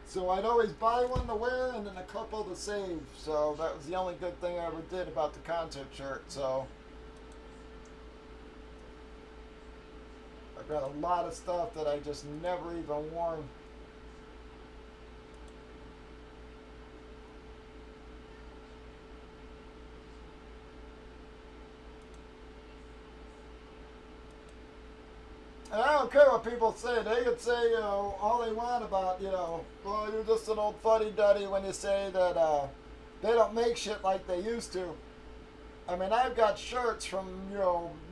So I'd always buy one to wear and then a couple to save. So that was the only good thing I ever did about the concert shirt. So I've got a lot of stuff that I just never even worn. And I don't care what people say. They could say, all they want about, well, you're just an old fuddy-duddy when you say that they don't make shit like they used to. I mean, I've got shirts from,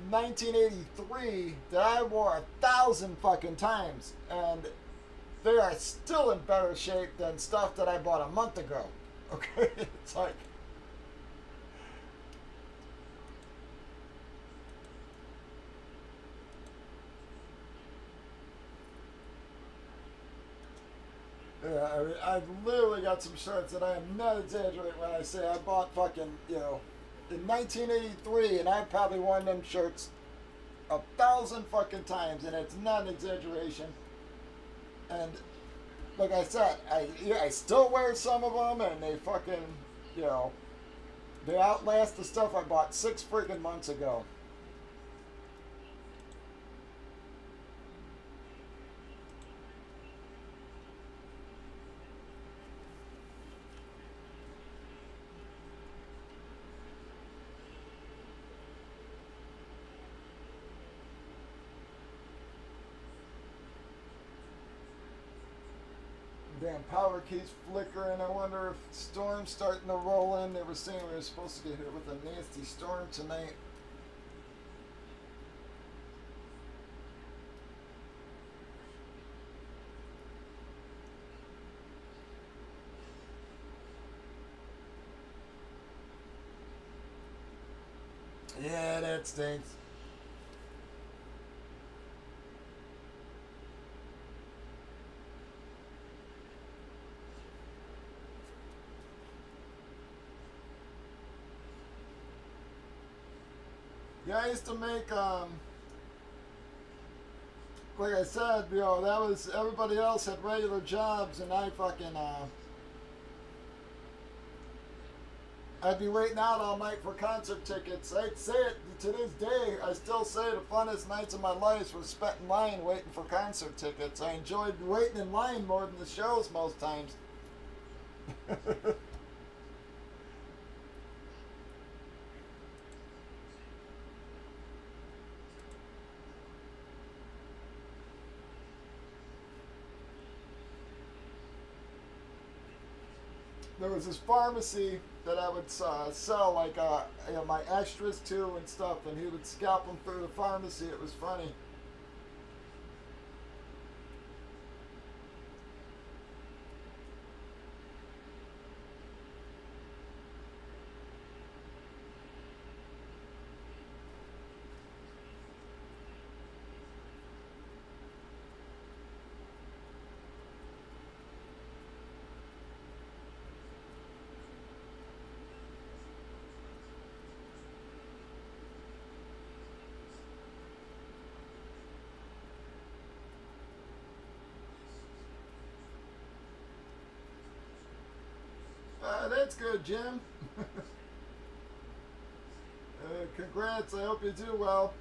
1983 that I wore 1,000 fucking times, and they are still in better shape than stuff that I bought a month ago. Okay? It's like, yeah, I mean, I've literally got some shirts that I am not exaggerating when I say I bought fucking, in 1983, and I've probably worn them shirts 1,000 fucking times, and it's not an exaggeration. And like I said, I still wear some of them, and they fucking, you know, they outlast the stuff I bought 6 freaking months ago. Damn, power keeps flickering. I wonder if storm's starting to roll in. They were saying we were supposed to get hit with a nasty storm tonight. Yeah, that stinks. Yeah, I used to make like I said, you know, that was, everybody else had regular jobs, and I fucking, I'd be waiting out all night for concert tickets. I'd say it to this day. I still say the funnest nights of my life was spent in line waiting for concert tickets. I enjoyed waiting in line more than the shows most times. There was this pharmacy that I would sell like you know, my extras to and stuff, and he would scalp them through the pharmacy. It was funny. That's good, Jim. Congrats. I hope you do well.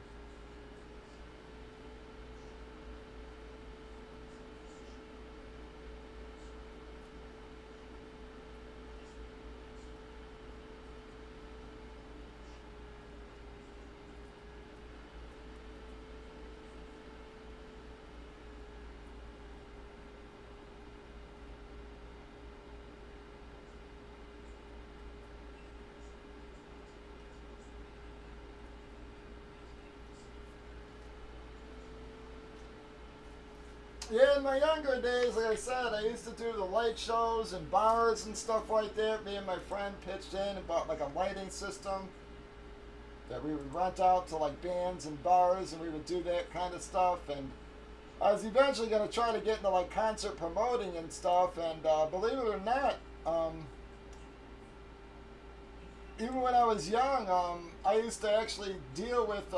Yeah, in my younger days, like I said, I used to do the light shows and bars and stuff like that. Me and my friend pitched in and bought like a lighting system that we would rent out to like bands and bars, and we would do that kind of stuff. And I was eventually going to try to get into like concert promoting and stuff. And believe it or not, even when I was young, I used to actually deal with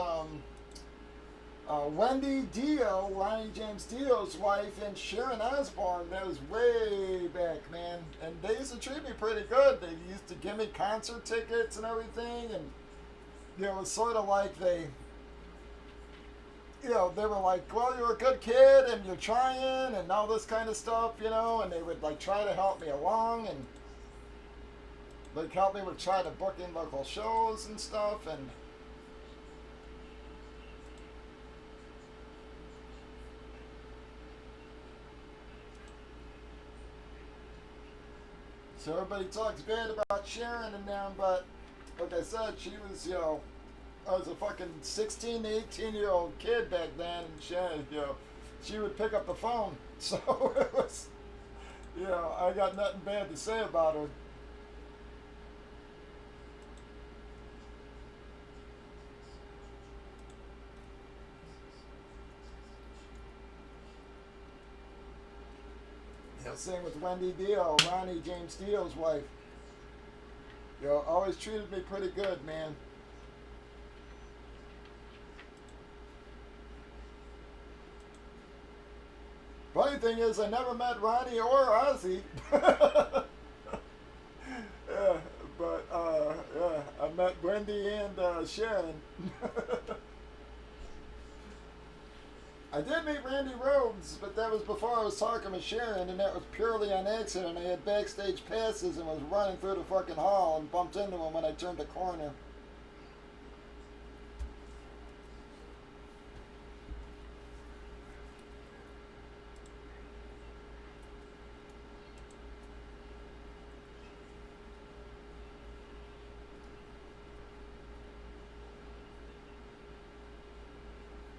Wendy Dio, Ronnie James Dio's wife, and Sharon Osbourne. That was way back, man. And they used to treat me pretty good. They used to give me concert tickets and everything. And, you know, it was sort of like they, you know, they were like, well, you're a good kid and you're trying and all this kind of stuff, you know. And they would, like, try to help me along and, like, help me with trying to book in local shows and stuff. And so everybody talks bad about Sharon and them, but like I said, she was, you know, I was a fucking 16 to 18-year-old kid back then, and she, you know, she would pick up the phone. So it was, you know, I got nothing bad to say about her. You know, same with Wendy Dio, Ronnie James Dio's wife. You know, always treated me pretty good, man. Funny thing is, I never met Ronnie or Ozzy. Yeah, but yeah, I met Wendy and Sharon. I did meet Randy Rhoads, but that was before I was talking with Sharon, and that was purely on accident. I had backstage passes and was running through the fucking hall and bumped into him when I turned the corner.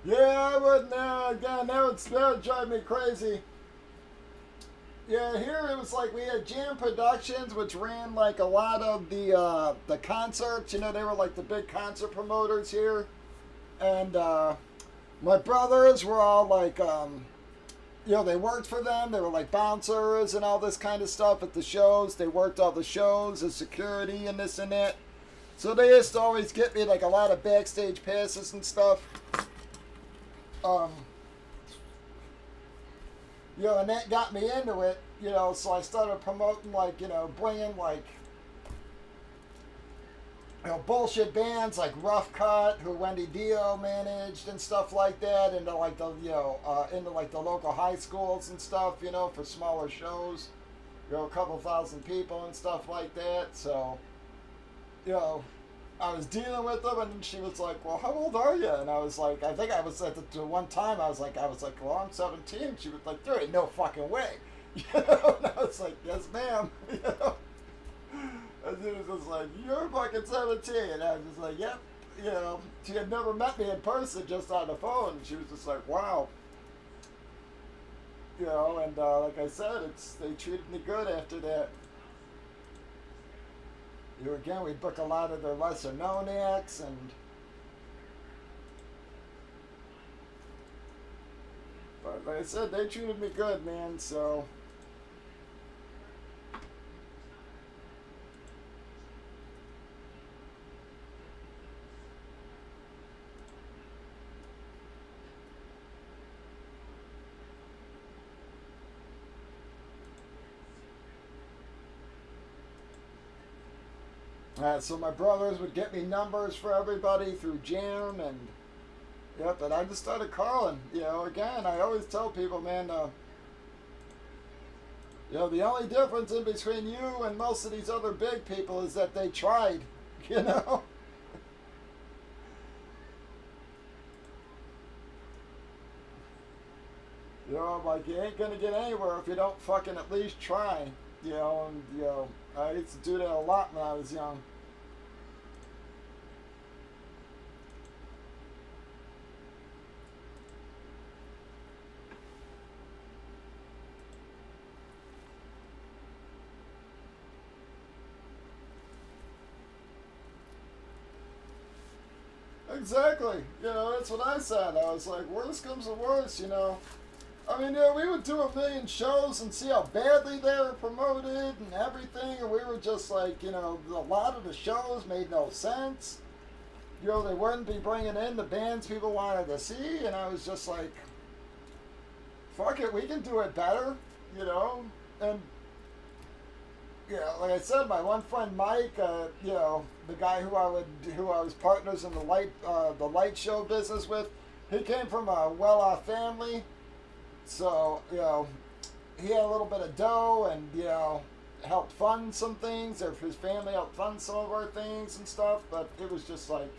Yeah, I would now. Again, that would drive me crazy. Yeah, here it was like we had Jam Productions, which ran like a lot of the concerts. You know, they were like the big concert promoters here, and my brothers were all like, you know, they worked for them. They were like bouncers and all this kind of stuff at the shows. They worked all the shows as security and this and that. So they used to always get me like a lot of backstage passes and stuff. Um, You know, and that got me into it, you know, so I started promoting, like, you know, bringing, like, you know, bullshit bands like Rough Cut, who Wendy Dio managed and stuff like that, into like the, you know, into like the local high schools and stuff, you know, for smaller shows, you know, a couple thousand people and stuff like that. So, you know, I was dealing with them, and she was like, "Well, how old are you?" And I was like, I think I was at the one time I was like, "Well, I'm 17." She was like, "There ain't no fucking way," you know. And I was like, "Yes, ma'am," you know. And she was just like, "You're fucking 17." And I was just like, "Yep." You know, she had never met me in person, just on the phone. And she was just like, "Wow." You know, and like I said, they treated me good after that. You know, again, we book a lot of their lesser known acts, and but like I said, they treated me good, man. So so my brothers would get me numbers for everybody through Jam, and yep, and I just started calling. You know, again, I always tell people, man, you know, the only difference in between you and most of these other big people is that they tried. You know, you know, I'm like, you ain't gonna get anywhere if you don't fucking at least try. You know, and you know, I used to do that a lot when I was young. Exactly. You know, that's what I said. I was like, worst comes to worst, you know. I mean, yeah, we would do a million shows and see how badly they were promoted and everything, and we were just like, you know, a lot of the shows made no sense. You know, they wouldn't be bringing in the bands people wanted to see, and I was just like, fuck it, we can do it better, you know. And yeah, like I said, my one friend Mike, you know, the guy who I was partners in the light show business with, he came from a well-off family, so you know, he had a little bit of dough, and you know, helped fund some things, or his family helped fund some of our things and stuff. But it was just like,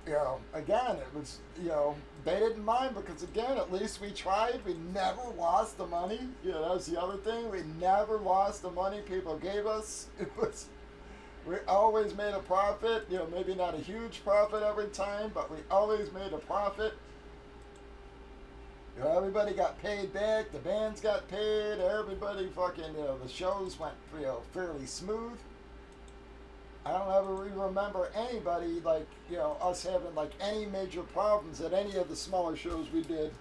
you know, again, it was, you know, they didn't mind because, again, at least we tried. We never lost the money. You know, that was the other thing. We never lost the money people gave us. It was, we always made a profit. You know, maybe not a huge profit every time, but we always made a profit. You know, everybody got paid back. The bands got paid. Everybody fucking, you know, the shows went, you know, fairly smooth. I don't ever remember anybody, like, you know, us having like any major problems at any of the smaller shows we did.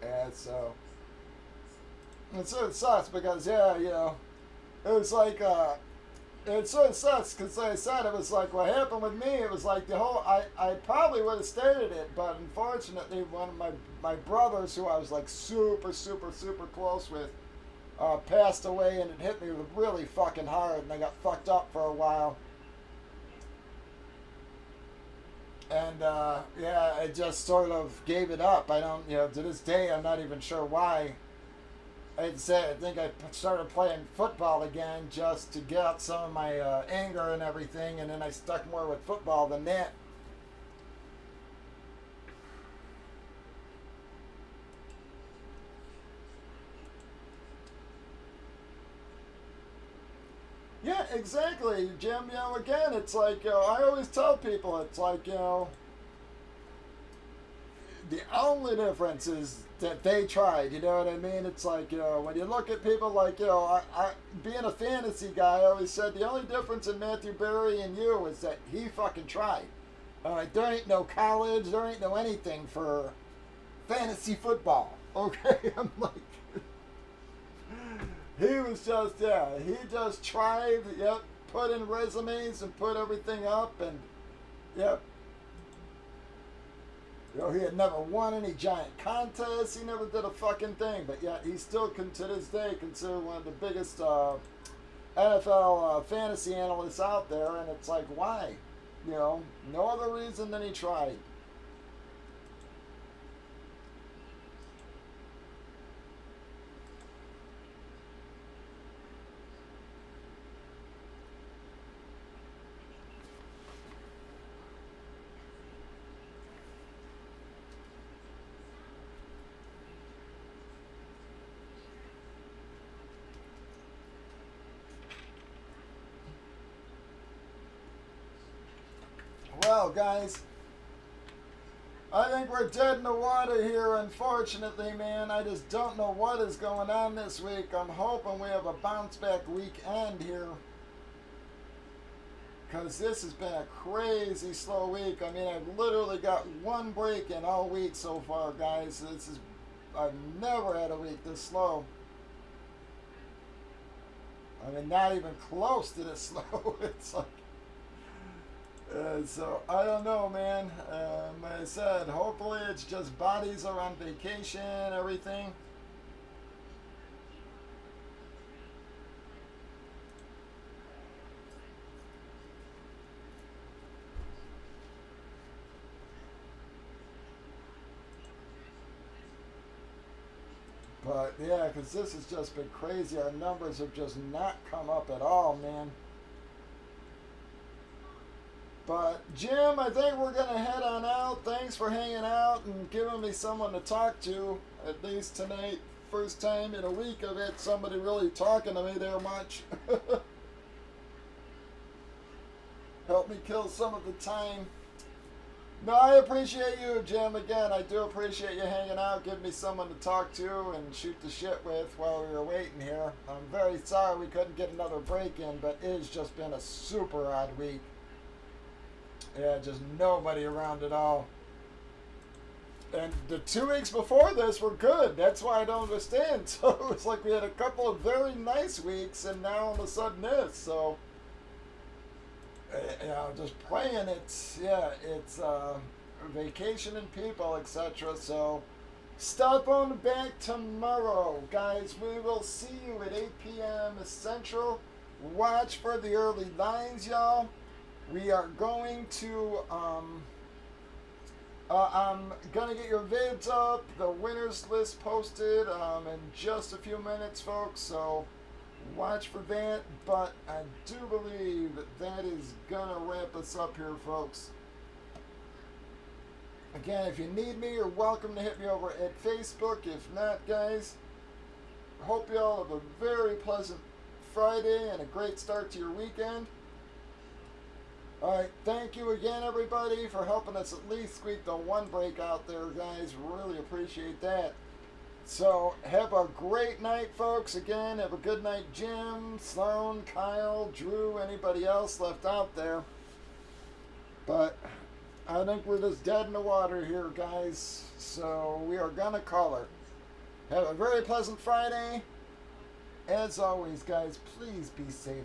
And so it sort of sucks because, yeah, you know, it was like it sort of sucks because, like I said, it was like what happened with me. It was like the whole. I probably would have stated it, but unfortunately, one of my brothers, who I was like super super super close with, passed away, and it hit me really fucking hard, and I got fucked up for a while. And yeah, it just sort of gave it up. I don't, you know, to this day, I'm not even sure why. I'd say I think I started playing football again just to get out some of my anger and everything, and then I stuck more with football than that. Yeah, exactly, Jim. You know, again, it's like, you know, I always tell people, it's like, you know, the only difference is that they tried. You know what I mean? It's like, you know, when you look at people like, you know, being a fantasy guy, I always said the only difference in Matthew Berry and you is that he fucking tried. All right, there ain't no college, there ain't no anything for fantasy football. Okay, I'm like, he was just, yeah, he just tried, yep, put in resumes and put everything up, and yep. You know, he had never won any giant contests. He never did a fucking thing. But yet, he's still, to this day, considered one of the biggest NFL fantasy analysts out there. And it's like, why? You know, no other reason than he tried. Well, guys, I think we're dead in the water here, unfortunately, man. I just don't know what is going on this week. I'm hoping we have a bounce back weekend here, because this has been a crazy slow week. I mean, I've literally got one break in all week so far, guys. I've never had a week this slow. I mean, not even close to this slow. It's like, so I don't know, man. Like I said, hopefully it's just bodies are on vacation, everything. But yeah, because this has just been crazy. Our numbers have just not come up at all, man. But Jim, I think we're gonna head on out. Thanks for hanging out and giving me someone to talk to, at least tonight. First time in a week I've had somebody really talking to me there much. Help me kill some of the time. No, I appreciate you, Jim. Again, I do appreciate you hanging out, giving me someone to talk to and shoot the shit with while we were waiting here. I'm very sorry we couldn't get another break in, but it's just been a super odd week. Yeah, just nobody around at all. And the 2 weeks before this were good. That's why I don't understand. So it's like we had a couple of very nice weeks, and now all of a sudden this. So, you know, just playing. It's vacation and people, etc. So, stop on back tomorrow, guys. We will see you at 8 p.m. Central. Watch for the early lines, y'all. We are going to, I'm going to get your vids up, the winners list posted in just a few minutes, folks, so watch for that, but I do believe that is going to wrap us up here, folks. Again, if you need me, you're welcome to hit me over at Facebook. If not, guys, hope you all have a very pleasant Friday and a great start to your weekend. Alright, thank you again, everybody, for helping us at least squeak the one break out there, guys. Really appreciate that. So, have a great night, folks. Again, have a good night, Jim, Sloan, Kyle, Drew, anybody else left out there. But I think we're just dead in the water here, guys. So, we are going to call it. Have a very pleasant Friday. As always, guys, please be safe.